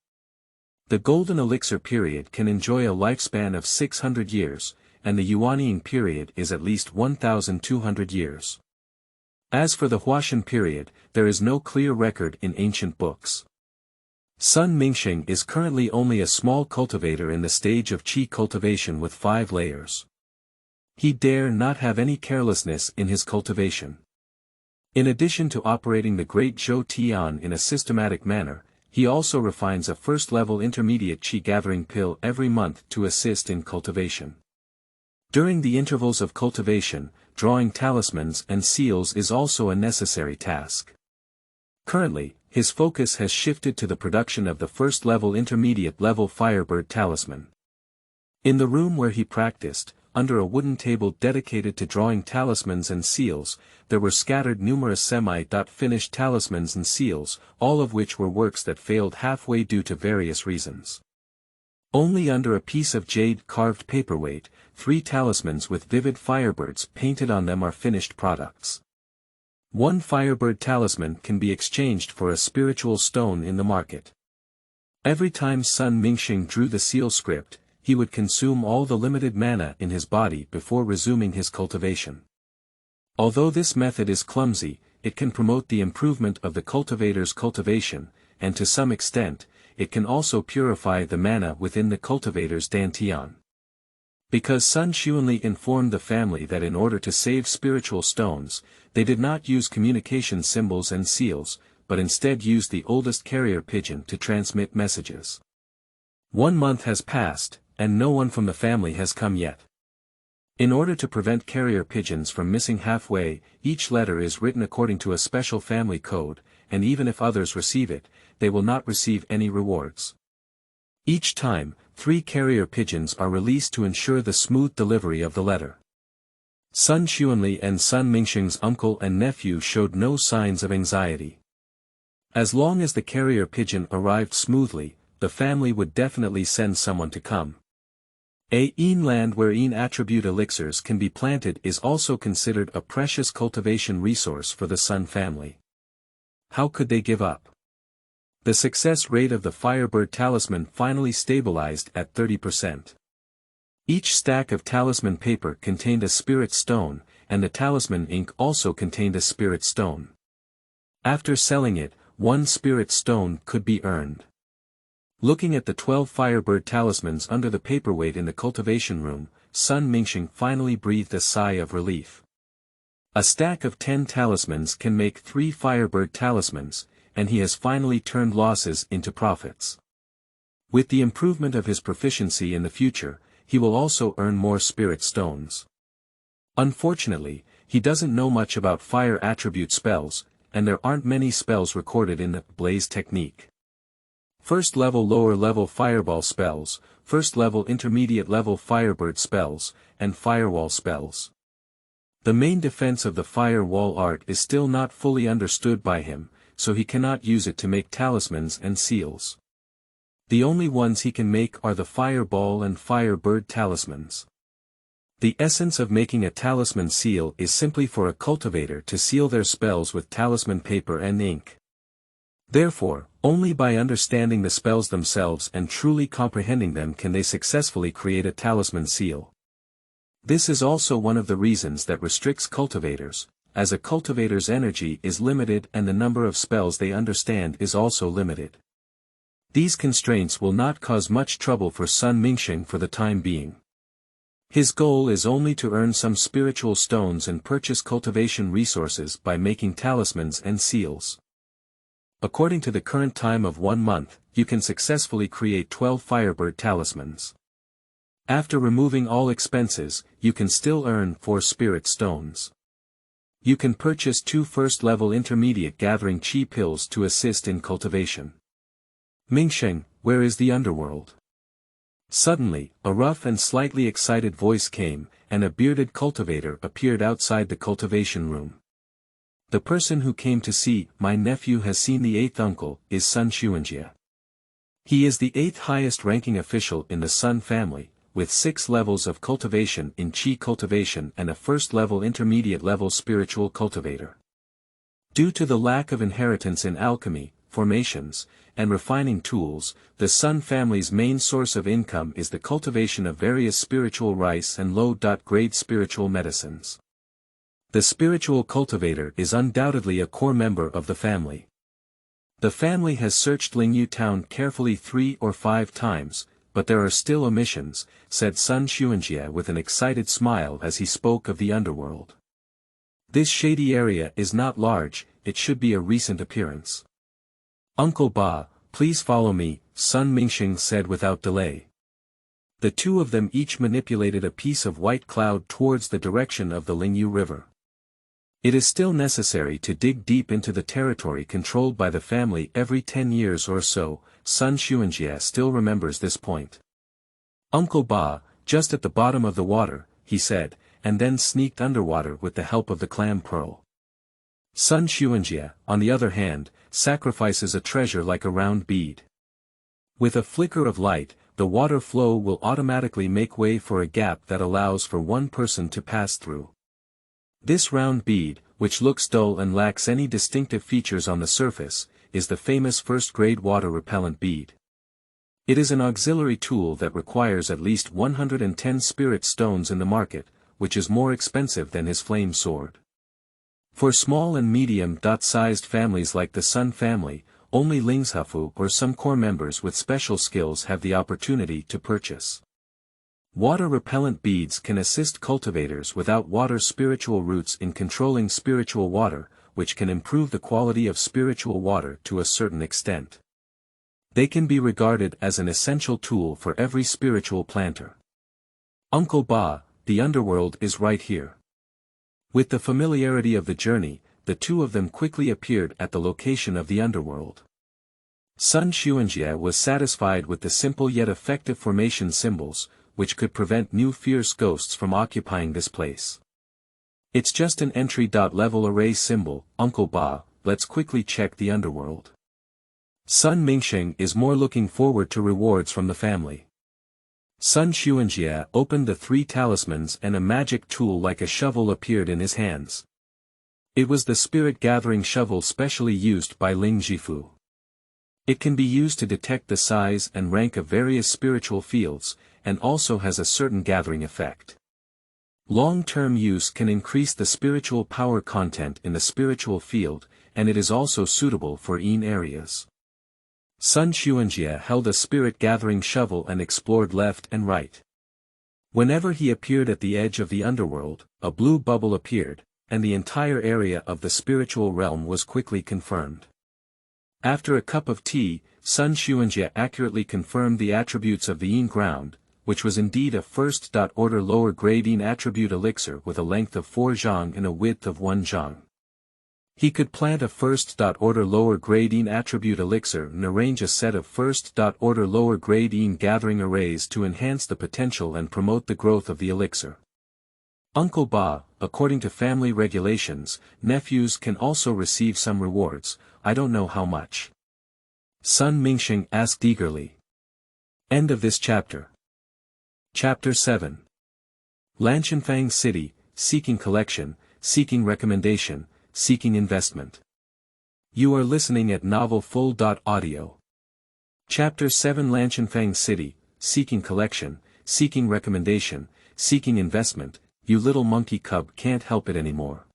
The golden elixir period can enjoy a lifespan of 600 years, and the yuanying period is at least 1,200 years. As for the huashan period, there is no clear record in ancient books. Sun Mingsheng is currently only a small cultivator in the stage of qi cultivation with 5 layers. He dare not have any carelessness in his cultivation. In addition to operating the Great Zhou Tian in a systematic manner, he also refines a first-level intermediate qi gathering pill every month to assist in cultivation. During the intervals of cultivation, drawing talismans and seals is also a necessary task. Currently, his focus has shifted to the production of the first-level intermediate-level Firebird talisman. In the room where he practiced, under a wooden table dedicated to drawing talismans and seals, there were scattered numerous semi-finished talismans and seals, all of which were works that failed halfway due to various reasons. Only under a piece of jade-carved paperweight, 3 talismans with vivid firebirds painted on them are finished products. 1 firebird talisman can be exchanged for a spiritual stone in the market. Every time Sun Mingsheng drew the seal script, he would consume all the limited mana in his body before resuming his cultivation. Although this method is clumsy, it can promote the improvement of the cultivator's cultivation, and to some extent, it can also purify the mana within the cultivator's dantian. Because Sun Xuanli informed the family that in order to save spiritual stones, they did not use communication symbols and seals, but instead used the oldest carrier pigeon to transmit messages. 1 month has passed, and no one from the family has come yet. In order to prevent carrier pigeons from missing halfway, each letter is written according to a special family code, and even if others receive it, they will not receive any rewards. Each time, 3 carrier pigeons are released to ensure the smooth delivery of the letter. Sun Xuanli and Sun Mingsheng's uncle and nephew showed no signs of anxiety. As long as the carrier pigeon arrived smoothly, the family would definitely send someone to come. Land where attribute elixirs can be planted is also considered a precious cultivation resource for the Sun family. How could they give up? The success rate of the Firebird talisman finally stabilized at 30%. Each stack of talisman paper contained a spirit stone, and the talisman ink also contained a spirit stone. After selling it, 1 spirit stone could be earned. Looking at the 12 Firebird talismans under the paperweight in the cultivation room, Sun Mingsheng finally breathed a sigh of relief. A stack of 10 talismans can make 3 Firebird talismans, and he has finally turned losses into profits. With the improvement of his proficiency in the future, he will also earn more spirit stones. Unfortunately, he doesn't know much about fire attribute spells, and there aren't many spells recorded in the Blaze technique. First level lower level fireball spells, first level intermediate level firebird spells, and firewall spells. The main defense of the firewall art is still not fully understood by him, so he cannot use it to make talismans and seals. The only ones he can make are the fireball and firebird talismans. The essence of making a talisman seal is simply for a cultivator to seal their spells with talisman paper and ink. Therefore, only by understanding the spells themselves and truly comprehending them can they successfully create a talisman seal. This is also one of the reasons that restricts cultivators, as a cultivator's energy is limited and the number of spells they understand is also limited. These constraints will not cause much trouble for Sun Mingsheng for the time being. His goal is only to earn some spiritual stones and purchase cultivation resources by making talismans and seals. According to the current time of 1 month, you can successfully create 12 Firebird talismans. After removing all expenses, you can still earn 4 spirit stones. You can purchase 2 first-level intermediate gathering chi pills to assist in cultivation. Mingsheng, where is the underworld? Suddenly, a rough and slightly excited voice came, and a bearded cultivator appeared outside the cultivation room. The person who came to see, my nephew has seen the 8th uncle, is Sun Xuanjie. He is the 8th highest ranking official in the Sun family, with 6 levels of cultivation in Qi cultivation and a first-level intermediate-level spiritual cultivator. Due to the lack of inheritance in alchemy, formations, and refining tools, the Sun family's main source of income is the cultivation of various spiritual rice and low-grade spiritual medicines. The spiritual cultivator is undoubtedly a core member of the family. The family has searched Lingyu Town carefully 3 or 5 times, but there are still omissions, said Sun Xuanjie with an excited smile as he spoke of the underworld. This shady area is not large, it should be a recent appearance. Uncle Ba, please follow me, Sun Mingsheng said without delay. The 2 of them each manipulated a piece of white cloud towards the direction of the Lingyu River. It is still necessary to dig deep into the territory controlled by the family every 10 years or so. Sun Xuanjie still remembers this point. Uncle Ba, just at the bottom of the water, he said, and then sneaked underwater with the help of the clam pearl. Sun Xuanjie, on the other hand, sacrifices a treasure like a round bead. With a flicker of light, the water flow will automatically make way for a gap that allows for one person to pass through. This round bead, which looks dull and lacks any distinctive features on the surface, is the famous first-grade water-repellent bead. It is an auxiliary tool that requires at least 110 spirit stones in the market, which is more expensive than his flame sword. For small and medium-sized families like the Sun family, only Lingshafu or some core members with special skills have the opportunity to purchase. Water-repellent beads can assist cultivators without water spiritual roots in controlling spiritual water, which can improve the quality of spiritual water to a certain extent. They can be regarded as an essential tool for every spiritual planter. Uncle Ba, the underworld is right here. With the familiarity of the journey, the two of them quickly appeared at the location of the underworld. Sun Xuanjie was satisfied with the simple yet effective formation symbols, which could prevent new fierce ghosts from occupying this place. It's just an entry-level array symbol, Uncle Ba, let's quickly check the underworld. Sun Mingsheng is more looking forward to rewards from the family. Sun Xuanjie opened the 3 talismans and a magic tool like a shovel appeared in his hands. It was the spirit-gathering shovel specially used by Ling Jifu. It can be used to detect the size and rank of various spiritual fields, and also has a certain gathering effect. Long-term use can increase the spiritual power content in the spiritual field, and it is also suitable for Yin areas. Sun Xuanjie held a spirit-gathering shovel and explored left and right. Whenever he appeared at the edge of the underworld, a blue bubble appeared, and the entire area of the spiritual realm was quickly confirmed. After a cup of tea, Sun Xuanjie accurately confirmed the attributes of the Yin ground, which was indeed a first-order lower-grade Yin attribute elixir with a length of 4 zhang and a width of 1 zhang. He could plant a first-order lower-grade Yin attribute elixir and arrange a set of first-order lower-grade Yin gathering arrays to enhance the potential and promote the growth of the elixir. Uncle Ba, according to family regulations, nephews can also receive some rewards, I don't know how much. Sun Mingsheng asked eagerly. End of this chapter. Chapter 7. Lanshanfang City, Seeking Collection, Seeking Recommendation, Seeking Investment. You are listening at novelfull.audio. Chapter 7 Lanshanfang City, Seeking Collection, Seeking Recommendation, Seeking Investment, you little monkey cub can't help it anymore.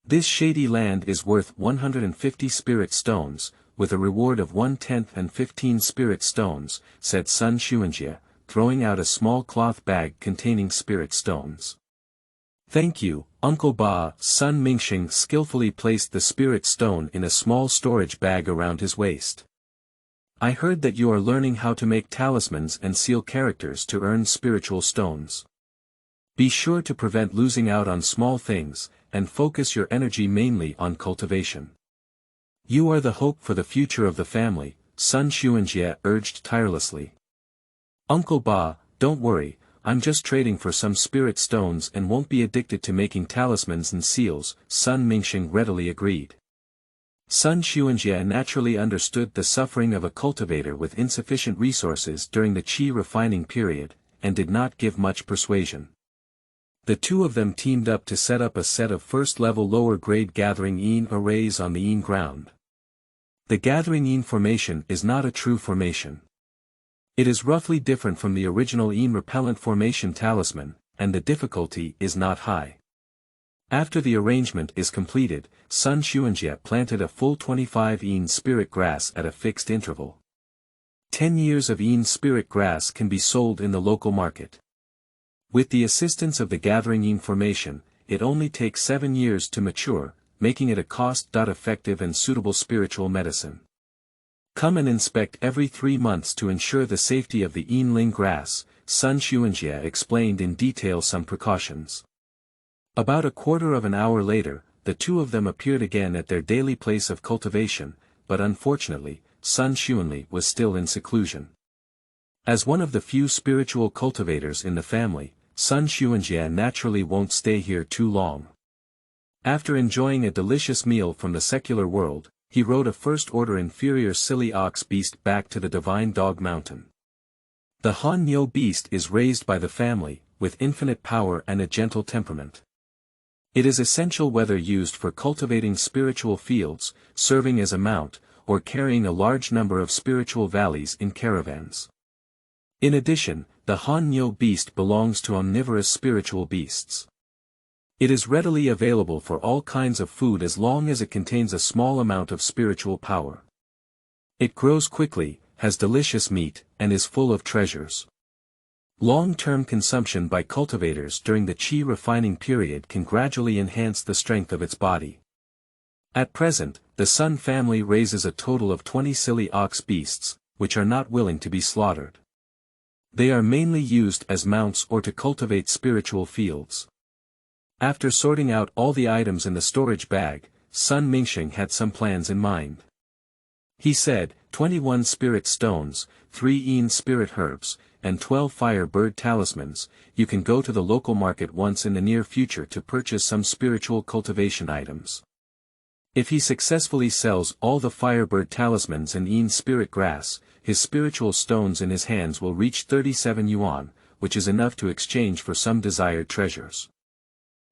This shady land is worth 150 spirit stones, with a reward of 1/10 and 15 spirit stones, said Sun Xuanjie, throwing out a small cloth bag containing spirit stones. Thank you, Uncle Ba. Sun Mingsheng skillfully placed the spirit stone in a small storage bag around his waist. I heard that you are learning how to make talismans and seal characters to earn spiritual stones. Be sure to prevent losing out on small things, and focus your energy mainly on cultivation. You are the hope for the future of the family, Sun Xuanjie urged tirelessly. Uncle Ba, don't worry, I'm just trading for some spirit stones and won't be addicted to making talismans and seals, Sun Mingsheng readily agreed. Sun Xuanjie naturally understood the suffering of a cultivator with insufficient resources during the qi refining period, and did not give much persuasion. The two of them teamed up to set up a set of first-level lower-grade gathering Yin arrays on the Yin ground. The gathering Yin formation is not a true formation. It is roughly different from the original Yin repellent formation talisman, and the difficulty is not high. After the arrangement is completed, Sun Xuanjie planted a full 25 Yin spirit grass at a fixed interval. 10 years of Yin spirit grass can be sold in the local market. With the assistance of the gathering Yin formation, it only takes 7 years to mature, making it a cost-effective and suitable spiritual medicine. Come and inspect every 3 months to ensure the safety of the Yin Ling grass, Sun Xuanjie explained in detail some precautions. About a quarter of an hour later, the two of them appeared again at their daily place of cultivation, but unfortunately, Sun Xuanli was still in seclusion. As one of the few spiritual cultivators in the family, Sun Xuanjie naturally won't stay here too long. After enjoying a delicious meal from the secular world, he rode a first-order inferior silly ox beast back to the Divine Dog Mountain. The Han Yo beast is raised by the family, with infinite power and a gentle temperament. It is essential whether used for cultivating spiritual fields, serving as a mount, or carrying a large number of spiritual valleys in caravans. In addition, the Han Yo beast belongs to omnivorous spiritual beasts. It is readily available for all kinds of food as long as it contains a small amount of spiritual power. It grows quickly, has delicious meat, and is full of treasures. Long-term consumption by cultivators during the qi refining period can gradually enhance the strength of its body. At present, the Sun family raises a total of 20 silly ox beasts, which are not willing to be slaughtered. They are mainly used as mounts or to cultivate spiritual fields. After sorting out all the items in the storage bag, Sun Mingsheng had some plans in mind. He said, 21 spirit stones, 3 Yin spirit herbs, and 12 fire bird talismans. You can go to the local market once in the near future to purchase some spiritual cultivation items. If he successfully sells all the firebird talismans and Yin spirit grass, his spiritual stones in his hands will reach 37 yuan, which is enough to exchange for some desired treasures.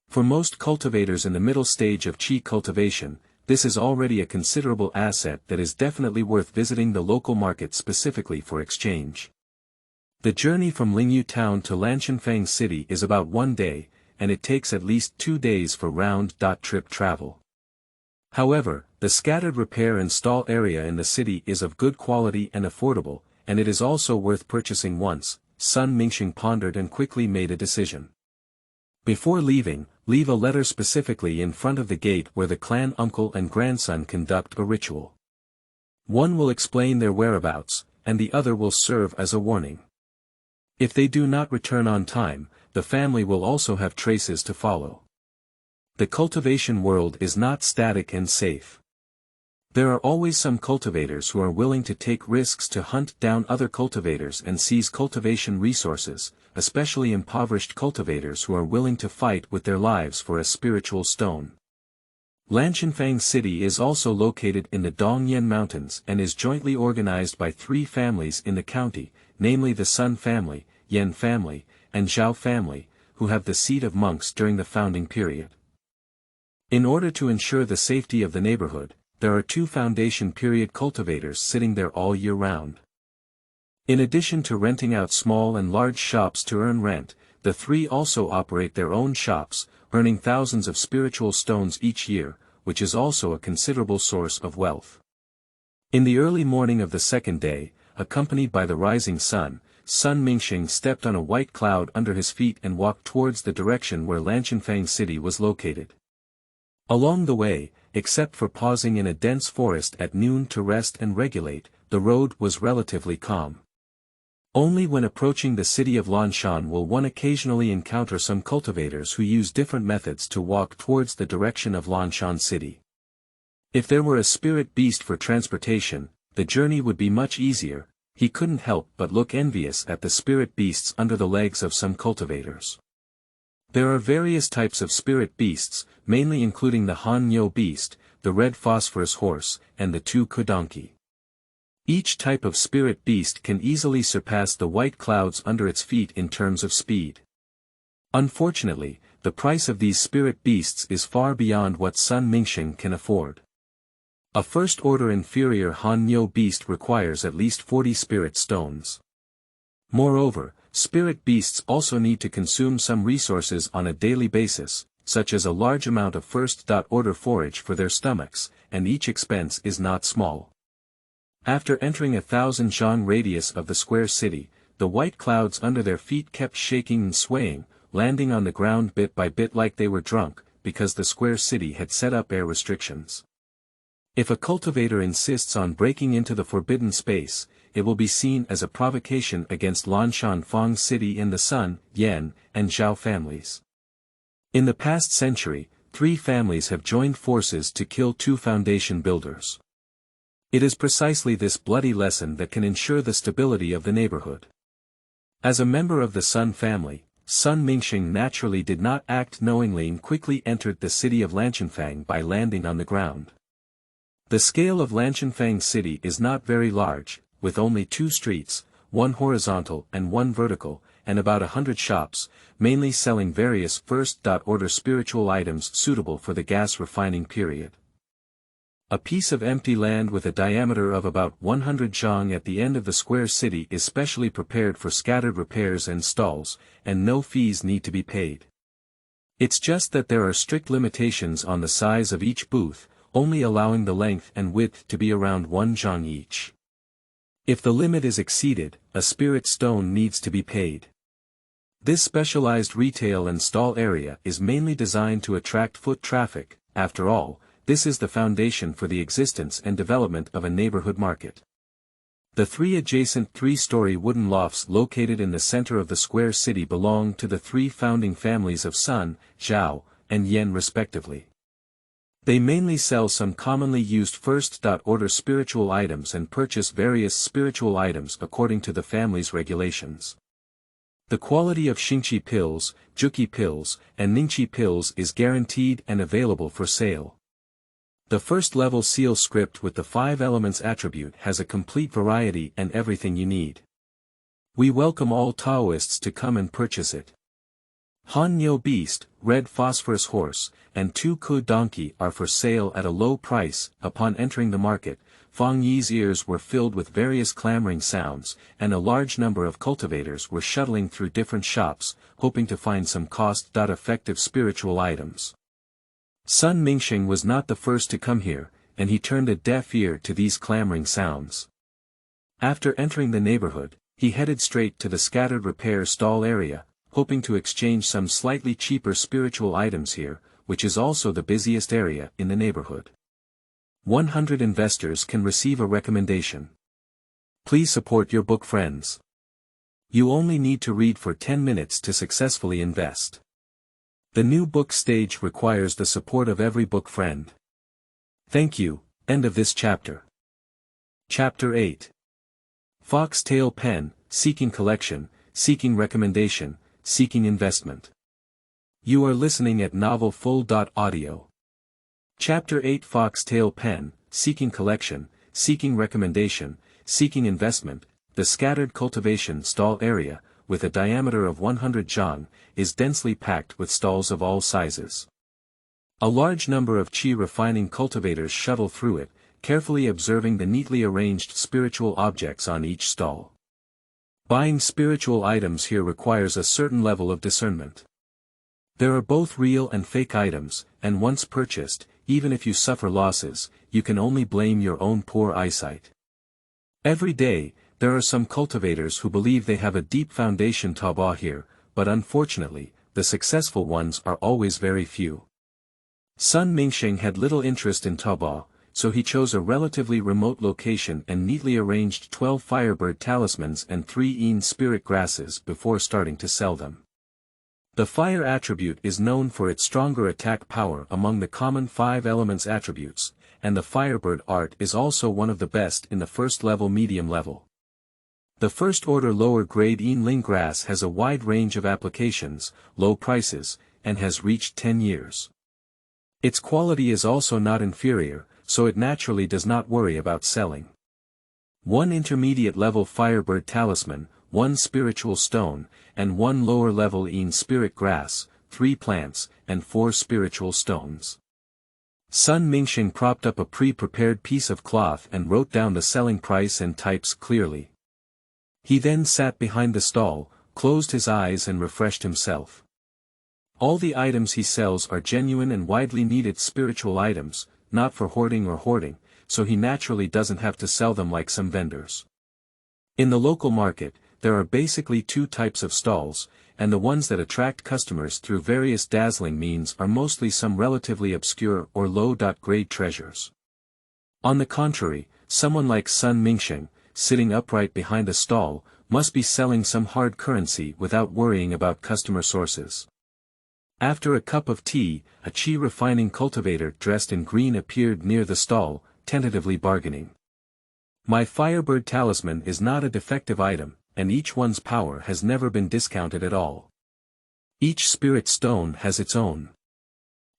For most cultivators in the middle stage of qi cultivation, this is already a considerable asset that is definitely worth visiting the local market specifically for exchange. The journey from Lingyu Town to Lanshanfang city is about 1 day, and it takes at least 2 days for round-trip travel. However, the scattered repair and stall area in the city is of good quality and affordable, and it is also worth purchasing once. Sun Mingsheng pondered and quickly made a decision. Before leaving, leave a letter specifically in front of the gate where the clan uncle and grandson conduct a ritual. One will explain their whereabouts, and the other will serve as a warning. If they do not return on time, the family will also have traces to follow. The cultivation world is not static and safe. There are always some cultivators who are willing to take risks to hunt down other cultivators and seize cultivation resources, especially impoverished cultivators who are willing to fight with their lives for a spiritual stone. Lanshanfang city is also located in the Dongyan Mountains and is jointly organized by 3 families in the county, namely the Sun family, Yan family, and Zhao family, who have the seat of monks during the founding period. In order to ensure the safety of the neighborhood, there are 2 foundation period cultivators sitting there all year round. In addition to renting out small and large shops to earn rent, the 3 also operate their own shops, earning thousands of spiritual stones each year, which is also a considerable source of wealth. In the early morning of the second day, accompanied by the rising sun, Sun Mingsheng stepped on a white cloud under his feet and walked towards the direction where Lanshanfang city was located. Along the way, except for pausing in a dense forest at noon to rest and regulate, the road was relatively calm. Only when approaching the city of Lanshan will one occasionally encounter some cultivators who use different methods to walk towards the direction of Lanshan city. If there were a spirit beast for transportation, the journey would be much easier. He couldn't help but look envious at the spirit beasts under the legs of some cultivators. There are various types of spirit beasts, mainly including the Han Yo beast, the red phosphorus horse, and the 2 kudonkey. Each type of spirit beast can easily surpass the white clouds under its feet in terms of speed. Unfortunately, the price of these spirit beasts is far beyond what Sun Mingsheng can afford. A first-order inferior Han Yo beast requires at least 40 spirit stones. Moreover, spirit beasts also need to consume some resources on a daily basis, such as a large amount of first-order forage for their stomachs, and each expense is not small. After entering 1,000 zhang radius of the square city, the white clouds under their feet kept shaking and swaying, landing on the ground bit by bit like they were drunk, because the square city had set up air restrictions. If a cultivator insists on breaking into the forbidden space, it will be seen as a provocation against Lanshanfang city and the Sun, Yan, and Zhao families. In the past century, 3 families have joined forces to kill 2 foundation builders. It is precisely this bloody lesson that can ensure the stability of the neighborhood. As a member of the Sun family, Sun Mingsheng naturally did not act knowingly and quickly entered the city of Lanshanfang by landing on the ground. The scale of Lanshanfang city is not very large, with only 2 streets, 1 horizontal and 1 vertical, and about 100 shops, mainly selling various first-order spiritual items suitable for the gas refining period. A piece of empty land with a diameter of about 100 zhang at the end of the square city is specially prepared for scattered repairs and stalls, and no fees need to be paid. It's just that there are strict limitations on the size of each booth, only allowing the length and width to be around 1 zhang each. If the limit is exceeded, a spirit stone needs to be paid. This specialized retail and stall area is mainly designed to attract foot traffic. After all, this is the foundation for the existence and development of a neighborhood market. The 3 adjacent 3-story wooden lofts located in the center of the square city belong to the 3 founding families of Sun, Zhao, and Yan respectively. They mainly sell some commonly used first-order spiritual items and purchase various spiritual items according to the family's regulations. The quality of Xingqi pills, Juqi pills, and Ningqi pills is guaranteed and available for sale. The first-level seal script with the 5 elements attribute has a complete variety and everything you need. We welcome all Taoists to come and purchase it. Han Niu beast, red phosphorus horse, and 2 Ku donkey are for sale at a low price. Upon entering the market, Fang Yi's ears were filled with various clamoring sounds, and a large number of cultivators were shuttling through different shops, hoping to find some cost-effective spiritual items. Sun Mingsheng was not the first to come here, and he turned a deaf ear to these clamoring sounds. After entering the neighborhood, he headed straight to the scattered repair stall area, hoping to exchange some slightly cheaper spiritual items here, which is also the busiest area in the neighborhood. 100 investors can receive a recommendation. Please support your book friends. You only need to read for 10 minutes to successfully invest. The new book stage requires the support of every book friend. Thank you. End of this chapter. Chapter 8. Fox-tail pen, seeking collection, seeking recommendation, seeking investment. You are listening at novelfull.audio. Chapter 8 Fox-tail pen, seeking collection, seeking recommendation, seeking investment. The scattered cultivation stall area, with a diameter of 100 zhang, is densely packed with stalls of all sizes. A large number of qi refining cultivators shuttle through it, carefully observing the neatly arranged spiritual objects on each stall. Buying spiritual items here requires a certain level of discernment. There are both real and fake items, and once purchased, even if you suffer losses, you can only blame your own poor eyesight. Every day, there are some cultivators who believe they have a deep foundation taobao here, but unfortunately, the successful ones are always very few. Sun Mingsheng had little interest in taobao, so he chose a relatively remote location and neatly arranged 12 firebird talismans and 3 yin spirit grasses before starting to sell them. The fire attribute is known for its stronger attack power among the common 5 elements attributes, and the firebird art is also one of the best in the first level medium level. The first-order lower-grade yin ling grass has a wide range of applications, low prices, and has reached 10 years. Its quality is also not inferior, so it naturally does not worry about selling. 1 intermediate-level firebird talisman, 1 spiritual stone, and 1 lower-level yin spirit grass, 3 plants, and 4 spiritual stones. Sun Mingsheng propped up a pre-prepared piece of cloth and wrote down the selling price and types clearly. He then sat behind the stall, closed his eyes and refreshed himself. All the items he sells are genuine and widely needed spiritual items, not for hoarding, so he naturally doesn't have to sell them like some vendors. In the local market, there are basically 2 types of stalls, and the ones that attract customers through various dazzling means are mostly some relatively obscure or low-grade treasures. On the contrary, someone like Sun Mingsheng, sitting upright behind a stall, must be selling some hard currency without worrying about customer sources. After a cup of tea, a qi refining cultivator dressed in green appeared near the stall, tentatively bargaining. My firebird talisman is not a defective item, and each one's power has never been discounted at all. Each spirit stone has its own.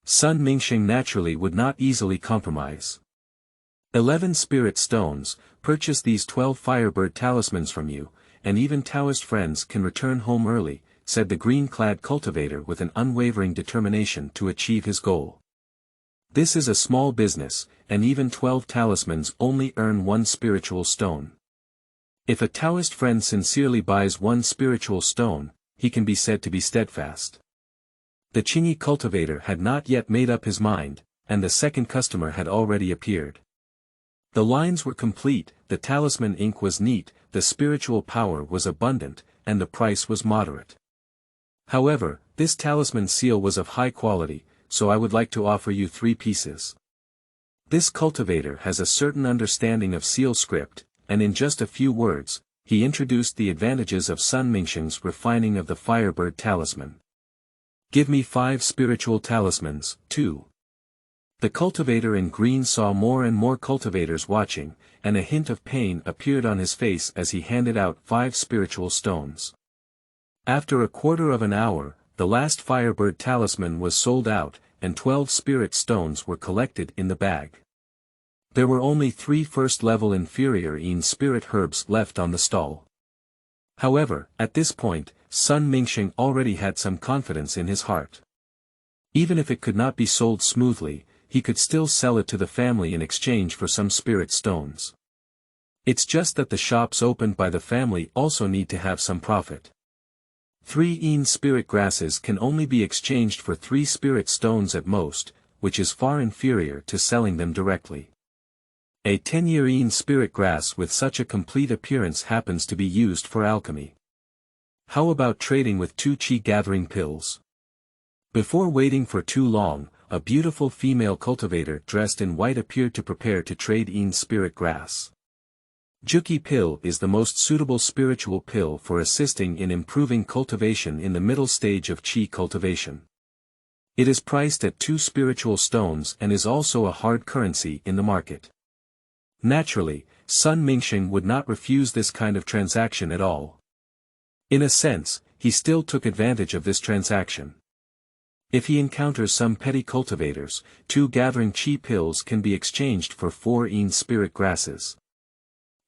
Sun Mingsheng naturally would not easily compromise. 11 spirit stones, purchase these 12 firebird talismans from you, and even Taoist friends can return home early," said the green-clad cultivator with an unwavering determination to achieve his goal. "This is a small business, and even 12 talismans only earn 1 spiritual stone. If a Taoist friend sincerely buys 1 spiritual stone, he can be said to be steadfast." The Qingyi cultivator had not yet made up his mind, and the second customer had already appeared. The lines were complete, the talisman ink was neat, the spiritual power was abundant, and the price was moderate. "However, this talisman seal was of high quality, so I would like to offer you 3 pieces. This cultivator has a certain understanding of seal script, and in just a few words, he introduced the advantages of Sun Mingsheng's refining of the Firebird talisman. "Give me 5 spiritual talismans, too." The cultivator in green saw more and more cultivators watching, and a hint of pain appeared on his face as he handed out 5 spiritual stones. After a quarter of an hour, the last Firebird talisman was sold out, and 12 spirit stones were collected in the bag. There were only 3 first-level inferior Yin spirit herbs left on the stall. However, at this point, Sun Mingsheng already had some confidence in his heart. Even if it could not be sold smoothly, he could still sell it to the family in exchange for some spirit stones. It's just that the shops opened by the family also need to have some profit. 3 Yin spirit grasses can only be exchanged for 3 spirit stones at most, which is far inferior to selling them directly. A 10-year Yin spirit grass with such a complete appearance happens to be used for alchemy. How about trading with 2 qi gathering pills? Before waiting for too long, a beautiful female cultivator dressed in white appeared to prepare to trade Yin spirit grass. Juki pill is the most suitable spiritual pill for assisting in improving cultivation in the middle stage of qi cultivation. It is priced at 2 spiritual stones and is also a hard currency in the market. Naturally, Sun Mingsheng would not refuse this kind of transaction at all. In a sense, he still took advantage of this transaction. If he encounters some petty cultivators, 2 gathering qi pills can be exchanged for 4 Yin spirit grasses.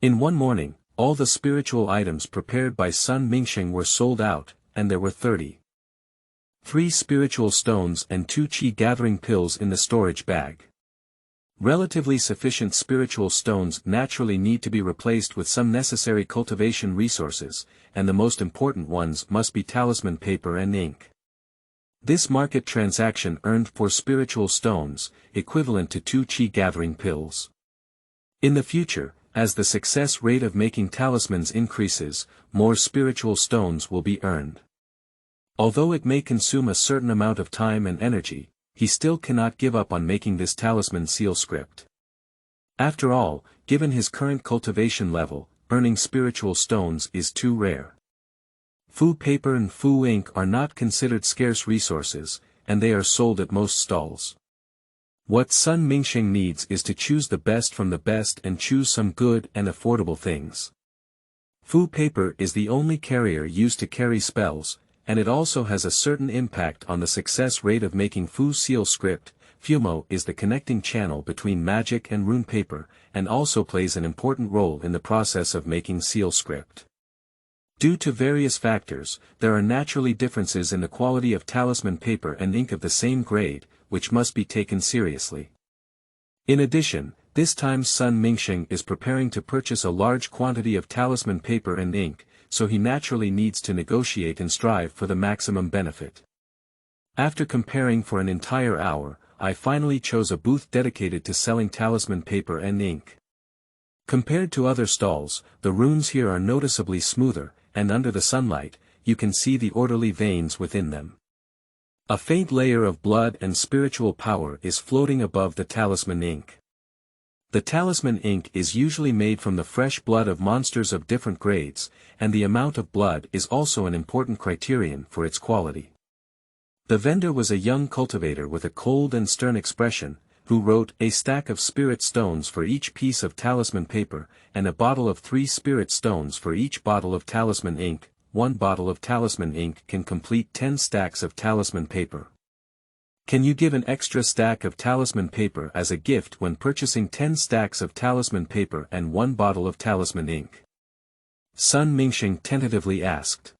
In one morning, all the spiritual items prepared by Sun Mingsheng were sold out, and there were 3 spiritual stones and 2 qi gathering pills in the storage bag. Relatively sufficient spiritual stones naturally need to be replaced with some necessary cultivation resources, and the most important ones must be talisman paper and ink. This market transaction earned 4 spiritual stones, equivalent to 2 qi gathering pills. In the future, as the success rate of making talismans increases, more spiritual stones will be earned. Although it may consume a certain amount of time and energy, he still cannot give up on making this talisman seal script. After all, given his current cultivation level, earning spiritual stones is too rare. Fu paper and fu ink are not considered scarce resources, and they are sold at most stalls. What Sun Mingsheng needs is to choose the best from the best and choose some good and affordable things. Fu paper is the only carrier used to carry spells, and it also has a certain impact on the success rate of making Fu seal script. Fumo is the connecting channel between magic and rune paper, and also plays an important role in the process of making seal script. Due to various factors, there are naturally differences in the quality of talisman paper and ink of the same grade, which must be taken seriously. In addition, this time Sun Mingsheng is preparing to purchase a large quantity of talisman paper and ink, so he naturally needs to negotiate and strive for the maximum benefit. After comparing for an entire hour, I finally chose a booth dedicated to selling talisman paper and ink. Compared to other stalls, the runes here are noticeably smoother, and under the sunlight, you can see the orderly veins within them. A faint layer of blood and spiritual power is floating above the talisman ink. The talisman ink is usually made from the fresh blood of monsters of different grades, and the amount of blood is also an important criterion for its quality. The vendor was a young cultivator with a cold and stern expression, who wrote a stack of spirit stones for each piece of talisman paper, and a bottle of 3 spirit stones for each bottle of talisman ink. 1 bottle of talisman ink can complete 10 stacks of talisman paper. Can you give an extra stack of talisman paper as a gift when purchasing 10 stacks of talisman paper and 1 bottle of talisman ink? Sun Mingsheng tentatively asked.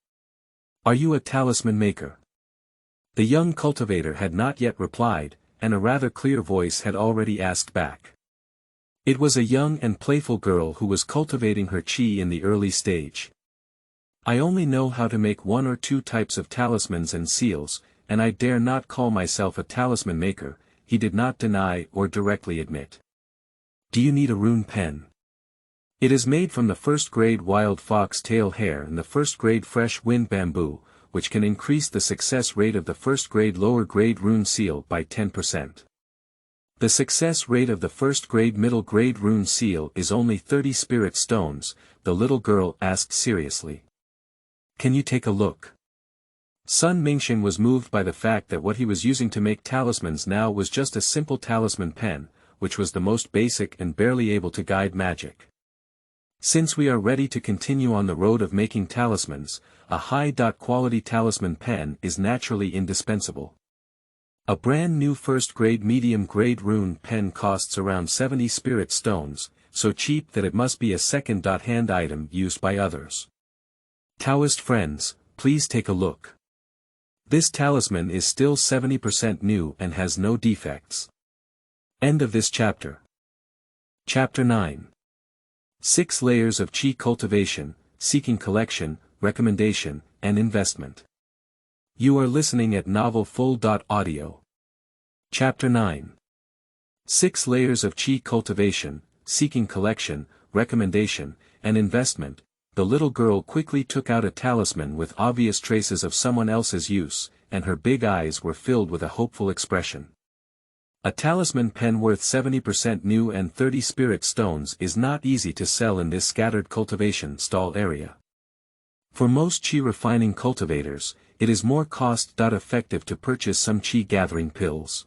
Are you a talisman maker? The young cultivator had not yet replied, and a rather clear voice had already asked back. It was a young and playful girl who was cultivating her qi in the early stage. I only know how to make one or two types of talismans and seals, and I dare not call myself a talisman maker, he did not deny or directly admit. Do you need a rune pen? It is made from the first-grade wild fox tail hair and the first-grade fresh wind bamboo, which can increase the success rate of the first-grade lower-grade rune seal by 10%. The success rate of the first-grade middle-grade rune seal is only 30 spirit stones, the little girl asked seriously. Can you take a look? Sun Mingsheng was moved by the fact that what he was using to make talismans now was just a simple talisman pen, which was the most basic and barely able to guide magic. Since we are ready to continue on the road of making talismans, a high-quality talisman pen is naturally indispensable. A brand new first-grade medium-grade rune pen costs around 70 spirit stones, so cheap that it must be a second-hand item used by others. Taoist friends, please take a look. This talisman is still 70% new and has no defects. End of this chapter. Chapter 9. 6 layers of qi cultivation, seeking collection, recommendation, and investment. You are listening at novelfull.audio. Chapter 9. 6 layers of qi cultivation, seeking collection, recommendation, and investment. The little girl quickly took out a talisman with obvious traces of someone else's use, and her big eyes were filled with a hopeful expression. A talisman pen worth 70% new and 30 spirit stones is not easy to sell in this scattered cultivation stall area. For most qi refining cultivators, it is more cost-effective to purchase some qi gathering pills.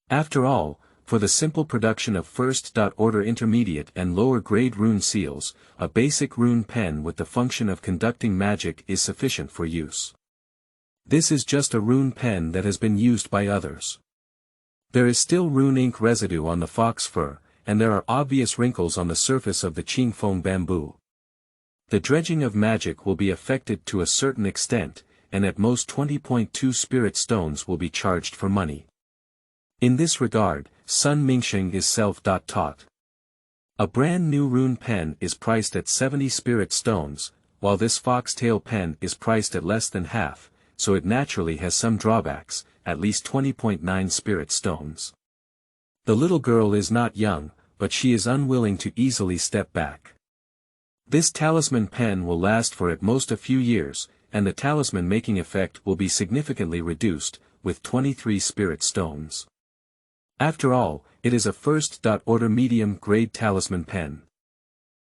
After all, for the simple production of first-order intermediate and lower-grade rune seals, a basic rune pen with the function of conducting magic is sufficient for use. This is just a rune pen that has been used by others. There is still rune ink residue on the fox fur, and there are obvious wrinkles on the surface of the qingfeng bamboo. The dredging of magic will be affected to a certain extent, and at most 20.2 spirit stones will be charged for money. In this regard, Sun Mingsheng is self-taught. A brand new rune pen is priced at 70 spirit stones, while this foxtail pen is priced at less than half, so it naturally has some drawbacks, at least 20.9 spirit stones. The little girl is not young, but she is unwilling to easily step back. This talisman pen will last for at most a few years, and the talisman making effect will be significantly reduced, with 23 spirit stones. After all, it is a first-order medium-grade talisman pen.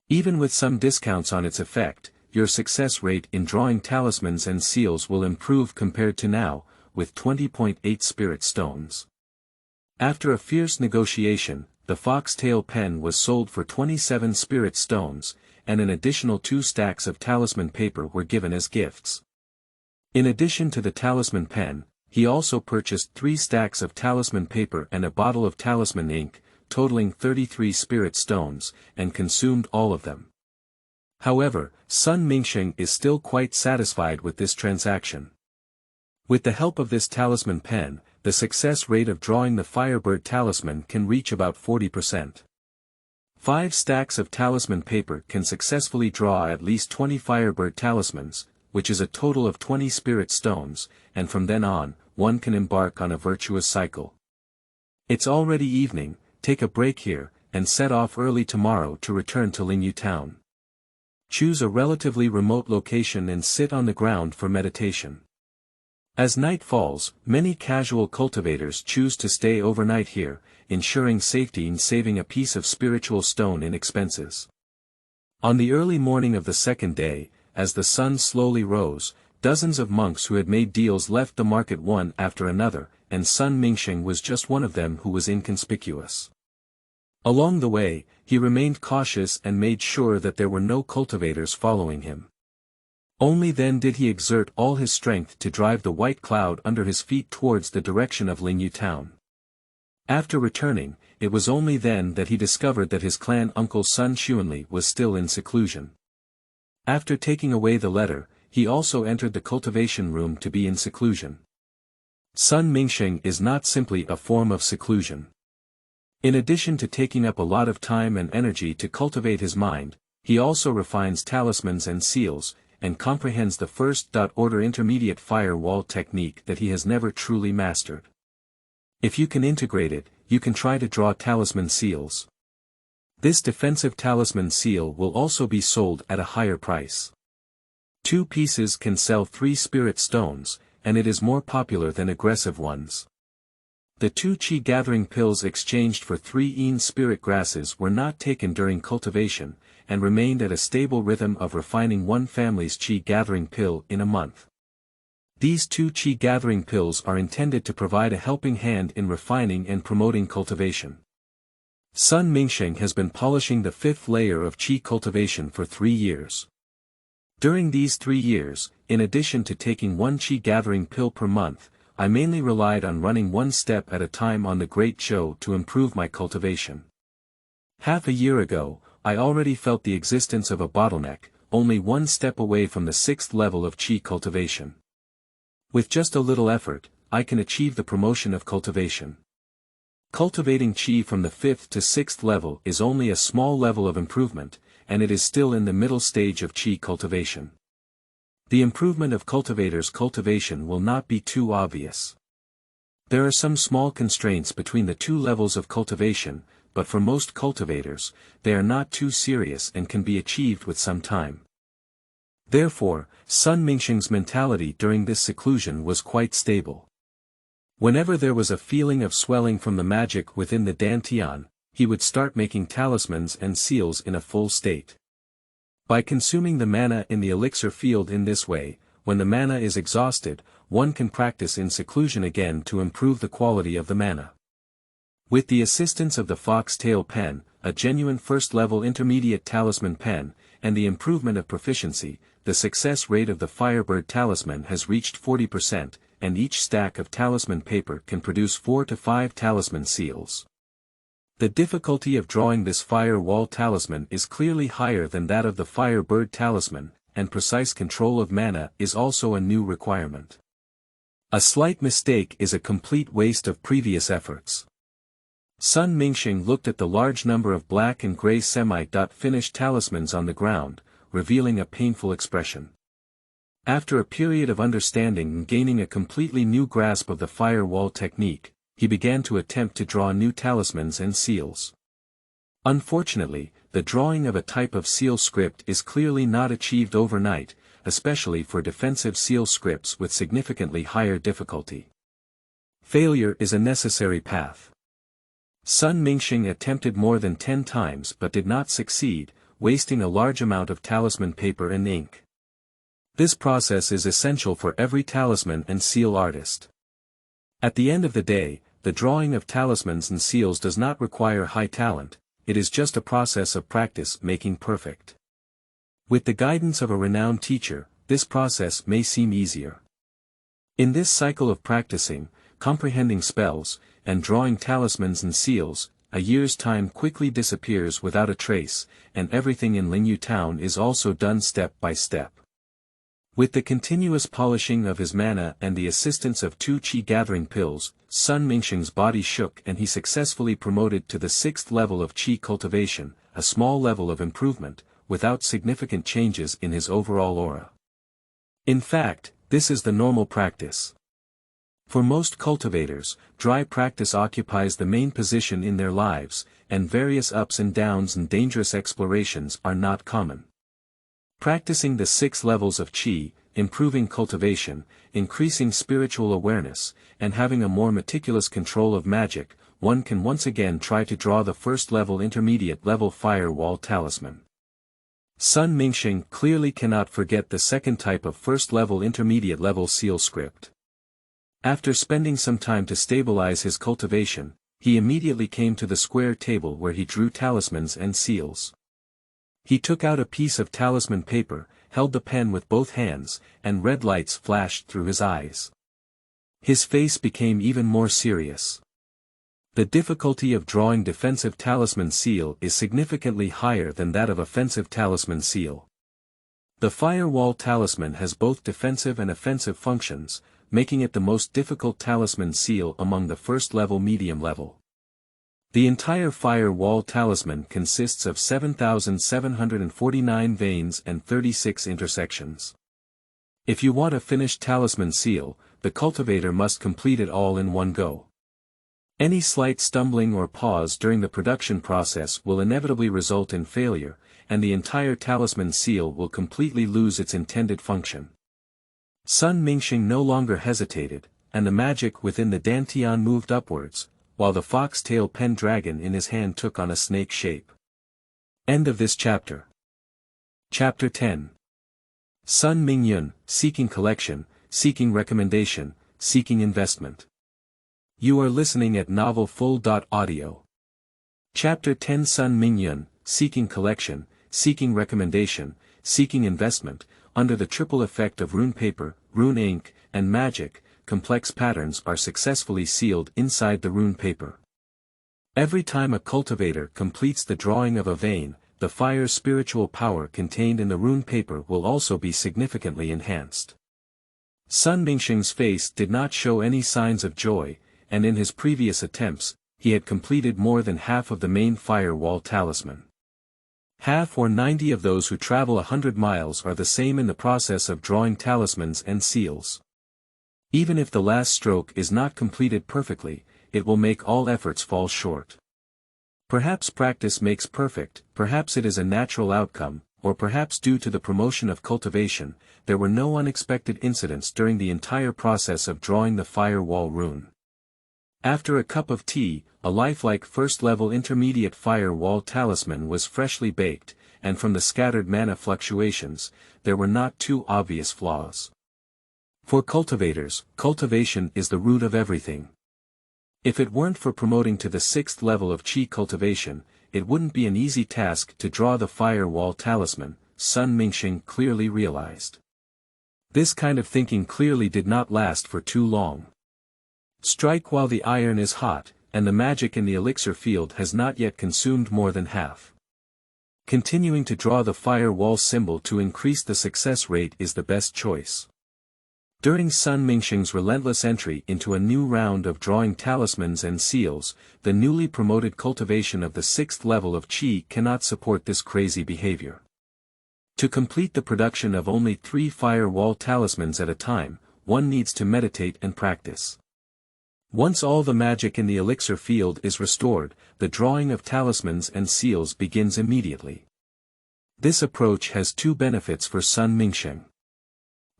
Even with some discounts on its effect, your success rate in drawing talismans and seals will improve compared to now, with 20.8 spirit stones. After a fierce negotiation, the foxtail pen was sold for 27 spirit stones, and an additional 2 stacks of talisman paper were given as gifts. In addition to the talisman pen, he also purchased 3 stacks of talisman paper and a bottle of talisman ink, totaling 33 spirit stones, and consumed all of them. However, Sun Mingsheng is still quite satisfied with this transaction. With the help of this talisman pen, the success rate of drawing the Firebird talisman can reach about 40%. 5 stacks of talisman paper can successfully draw at least 20 Firebird talismans, which is a total of 20 spirit stones, and from then on, one can embark on a virtuous cycle. It's already evening, take a break here, and set off early tomorrow to return to Lingyu Town. Choose a relatively remote location and sit on the ground for meditation. As night falls, many casual cultivators choose to stay overnight here, ensuring safety and saving a piece of spiritual stone in expenses. On the early morning of the second day, as the sun slowly rose, dozens of monks who had made deals left the market one after another, and Sun Mingsheng was just one of them who was inconspicuous. Along the way, he remained cautious and made sure that there were no cultivators following him. Only then did he exert all his strength to drive the white cloud under his feet towards the direction of Lingyu Town. After returning, it was only then that he discovered that his clan uncle Sun Xuanli was still in seclusion. After taking away the letter, he also entered the cultivation room to be in seclusion. Sun Mingsheng is not simply a form of seclusion. In addition to taking up a lot of time and energy to cultivate his mind, he also refines talismans and seals, and comprehends the first-order intermediate firewall technique that he has never truly mastered. If you can integrate it, you can try to draw talisman seals. This defensive talisman seal will also be sold at a higher price. 2 pieces can sell 3 spirit stones, and it is more popular than aggressive ones. The 2 chi gathering pills exchanged for 3 yin spirit grasses were not taken during cultivation, and remained at a stable rhythm of refining 1 family's chi gathering pill in a month. These 2 chi gathering pills are intended to provide a helping hand in refining and promoting cultivation. Sun Mingsheng has been polishing the 5th layer of chi cultivation for 3 years. During these 3 years, in addition to taking 1 chi gathering pill per month, I mainly relied on running 1 step at a time on the Great Show to improve my cultivation. Half a year ago, I already felt the existence of a bottleneck, only 1 step away from the 6th level of chi cultivation. With just a little effort, I can achieve the promotion of cultivation. Cultivating chi from the 5th to 6th level is only a small level of improvement, and it is still in the middle stage of chi cultivation. The improvement of cultivators' cultivation will not be too obvious. There are some small constraints between the 2 levels of cultivation, but for most cultivators, they are not too serious and can be achieved with some time. Therefore, Sun Mingsheng's mentality during this seclusion was quite stable. Whenever there was a feeling of swelling from the magic within the dantian, he would start making talismans and seals in a full state. By consuming the mana in the elixir field in this way, when the mana is exhausted, one can practice in seclusion again to improve the quality of the mana. With the assistance of the fox-tail pen, a genuine first-level intermediate talisman pen, and the improvement of proficiency, the success rate of the Firebird talisman has reached 40%, and each stack of talisman paper can produce 4 to 5 talisman seals. The difficulty of drawing this firewall talisman is clearly higher than that of the Firebird talisman, and precise control of mana is also a new requirement. A slight mistake is a complete waste of previous efforts. Sun Mingsheng looked at the large number of black and gray semi-finished talismans on the ground, revealing a painful expression. After a period of understanding and gaining a completely new grasp of the firewall technique, he began to attempt to draw new talismans and seals. Unfortunately, the drawing of a type of seal script is clearly not achieved overnight, especially for defensive seal scripts with significantly higher difficulty. Failure is a necessary path. Sun Mingsheng attempted more than 10 times but did not succeed, wasting a large amount of talisman paper and ink. This process is essential for every talisman and seal artist. At the end of the day, the drawing of talismans and seals does not require high talent, it is just a process of practice making perfect. With the guidance of a renowned teacher, this process may seem easier. In this cycle of practicing, comprehending spells, and drawing talismans and seals, a year's time quickly disappears without a trace, and everything in Lingyu Town is also done step by step. With the continuous polishing of his mana and the assistance of 2 chi gathering pills, Sun Mingsheng's body shook and he successfully promoted to the 6th level of chi cultivation, a small level of improvement, without significant changes in his overall aura. In fact, this is the normal practice. For most cultivators, dry practice occupies the main position in their lives, and various ups and downs and dangerous explorations are not common. Practicing the 6 levels of chi, improving cultivation, increasing spiritual awareness, and having a more meticulous control of magic, one can once again try to draw the first-level intermediate-level firewall talisman. Sun Mingsheng clearly cannot forget the second type of first-level intermediate-level seal script. After spending some time to stabilize his cultivation, he immediately came to the square table where he drew talismans and seals. He took out a piece of talisman paper, held the pen with both hands, and red lights flashed through his eyes. His face became even more serious. The difficulty of drawing defensive talisman seal is significantly higher than that of offensive talisman seal. The Firewall Talisman has both defensive and offensive functions, making it the most difficult talisman seal among the first-level medium level. The entire Firewall Talisman consists of 7,749 veins and 36 intersections. If you want a finished talisman seal, the cultivator must complete it all in one go. Any slight stumbling or pause during the production process will inevitably result in failure, and the entire talisman seal will completely lose its intended function. Sun Mingsheng no longer hesitated, and the magic within the dantian moved upwards, while the fox-tail pendragon in his hand took on a snake shape. End of this chapter. Chapter 10. Sun Mingyun, seeking collection, seeking recommendation, seeking investment. You are listening at novelfull.audio. Chapter 10 Sun Mingyun, seeking collection, seeking recommendation, seeking investment. Under the triple effect of rune paper, rune ink, and magic, complex patterns are successfully sealed inside the rune paper. Every time a cultivator completes the drawing of a vein, the fire's spiritual power contained in the rune paper will also be significantly enhanced. Sun Mingsheng's face did not show any signs of joy, and in his previous attempts, he had completed more than half of the main Firewall Talisman. Half or 90 of those who travel 100 miles are the same in the process of drawing talismans and seals. Even if the last stroke is not completed perfectly, it will make all efforts fall short. Perhaps practice makes perfect, perhaps it is a natural outcome, or perhaps due to the promotion of cultivation, there were no unexpected incidents during the entire process of drawing the Firewall rune. After a cup of tea, a lifelike first-level intermediate Firewall Talisman was freshly baked, and from the scattered mana fluctuations, there were not too obvious flaws. For cultivators, cultivation is the root of everything. If it weren't for promoting to the 6th level of Qi cultivation, it wouldn't be an easy task to draw the Firewall Talisman, Sun Mingsheng clearly realized. This kind of thinking clearly did not last for too long. Strike while the iron is hot, and the magic in the elixir field has not yet consumed more than half. Continuing to draw the Firewall symbol to increase the success rate is the best choice. During Sun Mingsheng's relentless entry into a new round of drawing talismans and seals, the newly promoted cultivation of the 6th level of Qi cannot support this crazy behavior. To complete the production of only 3 Firewall talismans at a time, one needs to meditate and practice. Once all the magic in the elixir field is restored, the drawing of talismans and seals begins immediately. This approach has 2 benefits for Sun Mingsheng.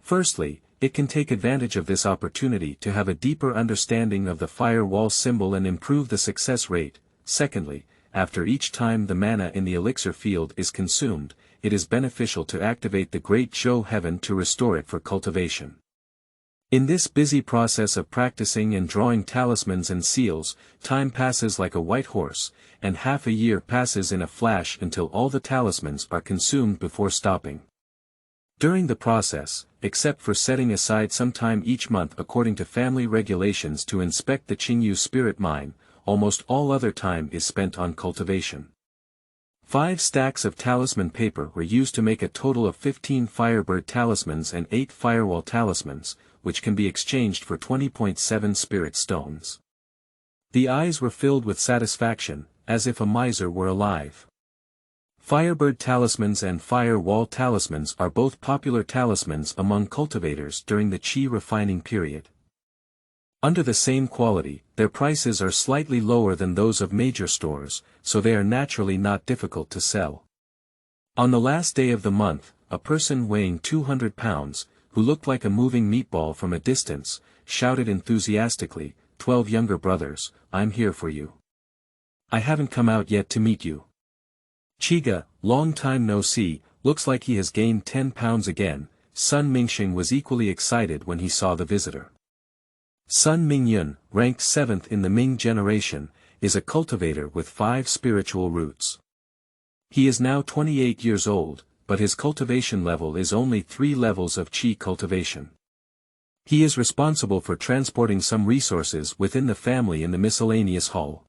Firstly, it can take advantage of this opportunity to have a deeper understanding of the Firewall symbol and improve the success rate. Secondly, after each time the mana in the elixir field is consumed, it is beneficial to activate the Great Zhou Heaven to restore it for cultivation. In this busy process of practicing and drawing talismans and seals, time passes like a white horse, and half a year passes in a flash until all the talismans are consumed before stopping. During the process, except for setting aside some time each month according to family regulations to inspect the Qingyu spirit mine, almost all other time is spent on cultivation. 5 stacks of talisman paper were used to make a total of 15 Firebird talismans and 8 Firewall talismans, which can be exchanged for 20.7 spirit stones. The eyes were filled with satisfaction, as if a miser were alive. Firebird talismans and Firewall talismans are both popular talismans among cultivators during the Qi refining period. Under the same quality, their prices are slightly lower than those of major stores, so they are naturally not difficult to sell. On the last day of the month, a person weighing 200 pounds, who looked like a moving meatball from a distance, shouted enthusiastically, 12 younger brothers, I'm here for you. I haven't come out yet to meet you. Chiga, long time no see, looks like he has gained 10 pounds again. Sun Mingsheng was equally excited when he saw the visitor. Sun Mingyun, ranked 7th in the Ming generation, is a cultivator with 5 spiritual roots. He is now 28 years old, but his cultivation level is only 3 levels of Qi cultivation. He is responsible for transporting some resources within the family in the miscellaneous hall.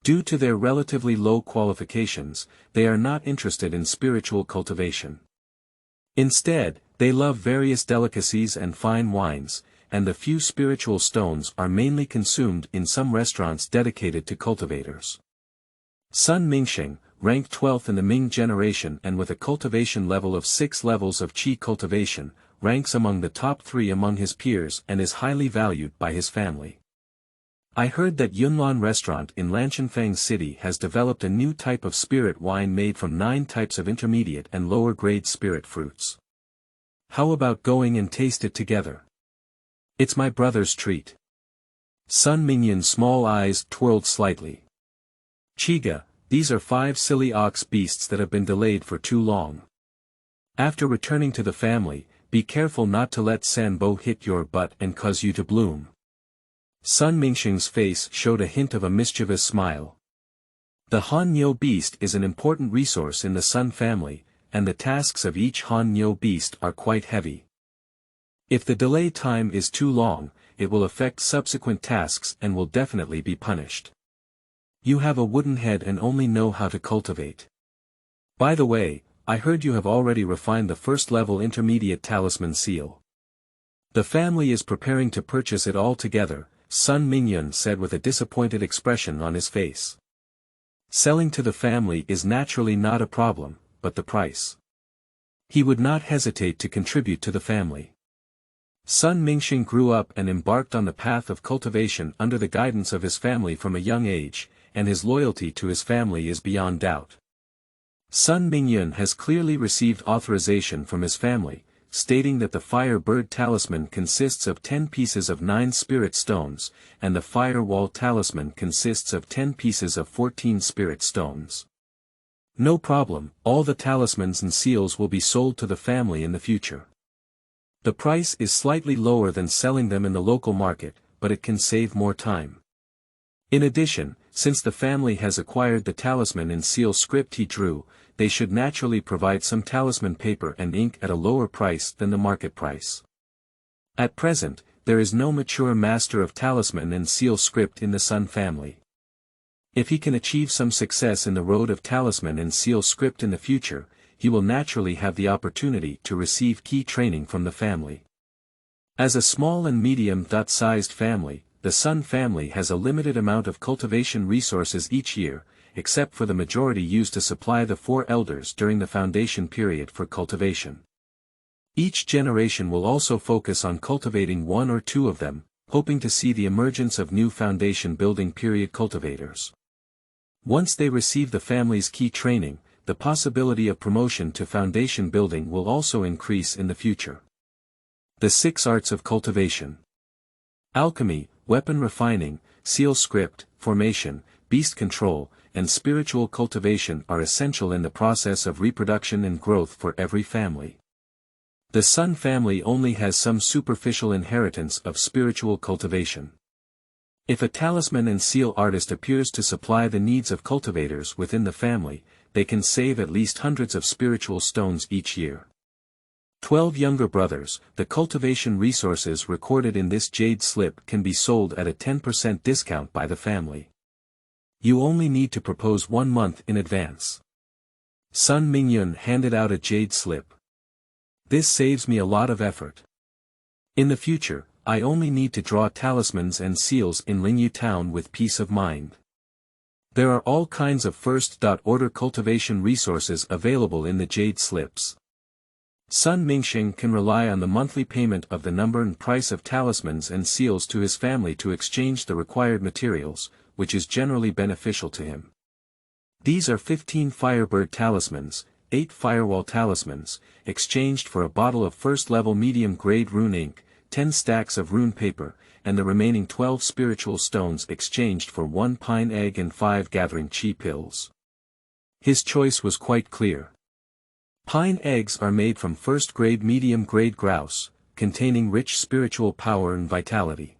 Due to their relatively low qualifications, they are not interested in spiritual cultivation. Instead, they love various delicacies and fine wines, and the few spiritual stones are mainly consumed in some restaurants dedicated to cultivators. Sun Mingsheng, ranked 12th in the Ming generation and with a cultivation level of 6 levels of qi cultivation, ranks among the top 3 among his peers and is highly valued by his family. I heard that Yunlan restaurant in Lanshanfang city has developed a new type of spirit wine made from 9 types of intermediate and lower grade spirit fruits. How about going and taste it together? It's my brother's treat. Sun Mingyun's small eyes twirled slightly. Chiga, these are 5 silly ox beasts that have been delayed for too long. After returning to the family, be careful not to let Sanbo hit your butt and cause you to bloom. Sun Mingsheng's face showed a hint of a mischievous smile. The Han-Nyo beast is an important resource in the Sun family, and the tasks of each Han-Nyo beast are quite heavy. If the delay time is too long, it will affect subsequent tasks and will definitely be punished. You have a wooden head and only know how to cultivate. By the way, I heard you have already refined the first-level intermediate talisman seal. The family is preparing to purchase it all together, Sun Mingyun said with a disappointed expression on his face. Selling to the family is naturally not a problem, but the price. He would not hesitate to contribute to the family. Sun Mingsheng grew up and embarked on the path of cultivation under the guidance of his family from a young age, and his loyalty to his family is beyond doubt. Sun Mingyun has clearly received authorization from his family, stating that the Fire Bird Talisman consists of 10 pieces of 9 spirit stones, and the Fire Wall Talisman consists of 10 pieces of 14 spirit stones. No problem, all the talismans and seals will be sold to the family in the future. The price is slightly lower than selling them in the local market, but it can save more time. In addition, since the family has acquired the talisman and seal script he drew, they should naturally provide some talisman paper and ink at a lower price than the market price. At present, there is no mature master of talisman and seal script in the Sun family. If he can achieve some success in the road of talisman and seal script in the future, he will naturally have the opportunity to receive key training from the family. As a small and medium-sized family, the Sun family has a limited amount of cultivation resources each year, except for the majority used to supply the 4 elders during the foundation period for cultivation. Each generation will also focus on cultivating 1 or 2 of them, hoping to see the emergence of new foundation building period cultivators. Once they receive the family's key training, the possibility of promotion to foundation building will also increase in the future. The 6 arts of cultivation. Alchemy, weapon refining, seal script, formation, beast control, and spiritual cultivation are essential in the process of reproduction and growth for every family. The Sun family only has some superficial inheritance of spiritual cultivation. If a talisman and seal artist appears to supply the needs of cultivators within the family, they can save at least hundreds of spiritual stones each year. 12 younger brothers, the cultivation resources recorded in this jade slip can be sold at a 10% discount by the family. You only need to propose 1 month in advance. Sun Mingyun handed out a jade slip. This saves me a lot of effort. In the future, I only need to draw talismans and seals in Lingyu Town with peace of mind. There are all kinds of first-order cultivation resources available in the jade slips. Sun Mingsheng can rely on the monthly payment of the number and price of talismans and seals to his family to exchange the required materials, which is generally beneficial to him. These are 15 Firebird talismans, 8 Firewall talismans, exchanged for a bottle of first-level medium-grade rune ink, 10 stacks of rune paper, and the remaining 12 spiritual stones exchanged for 1 pine egg and 5 gathering chi pills. His choice was quite clear. Pine eggs are made from first-grade medium-grade grouse, containing rich spiritual power and vitality.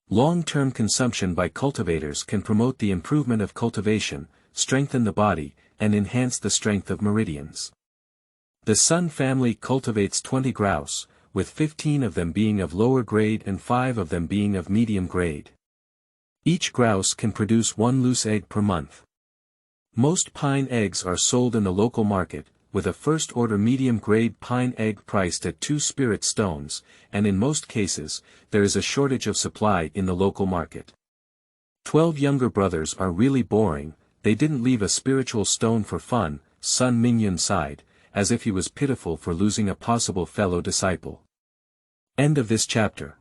Long-term consumption by cultivators can promote the improvement of cultivation, strengthen the body, and enhance the strength of meridians. The Sun family cultivates 20 grouse, with 15 of them being of lower grade and 5 of them being of medium grade. Each grouse can produce 1 loose egg per month. Most pine eggs are sold in the local market, with a first-order medium-grade pine egg priced at 2 spirit stones, and in most cases, there is a shortage of supply in the local market. 12 younger brothers are really boring, they didn't leave a spiritual stone for fun, son Mingyun sighed, as if he was pitiful for losing a possible fellow disciple. End of this chapter.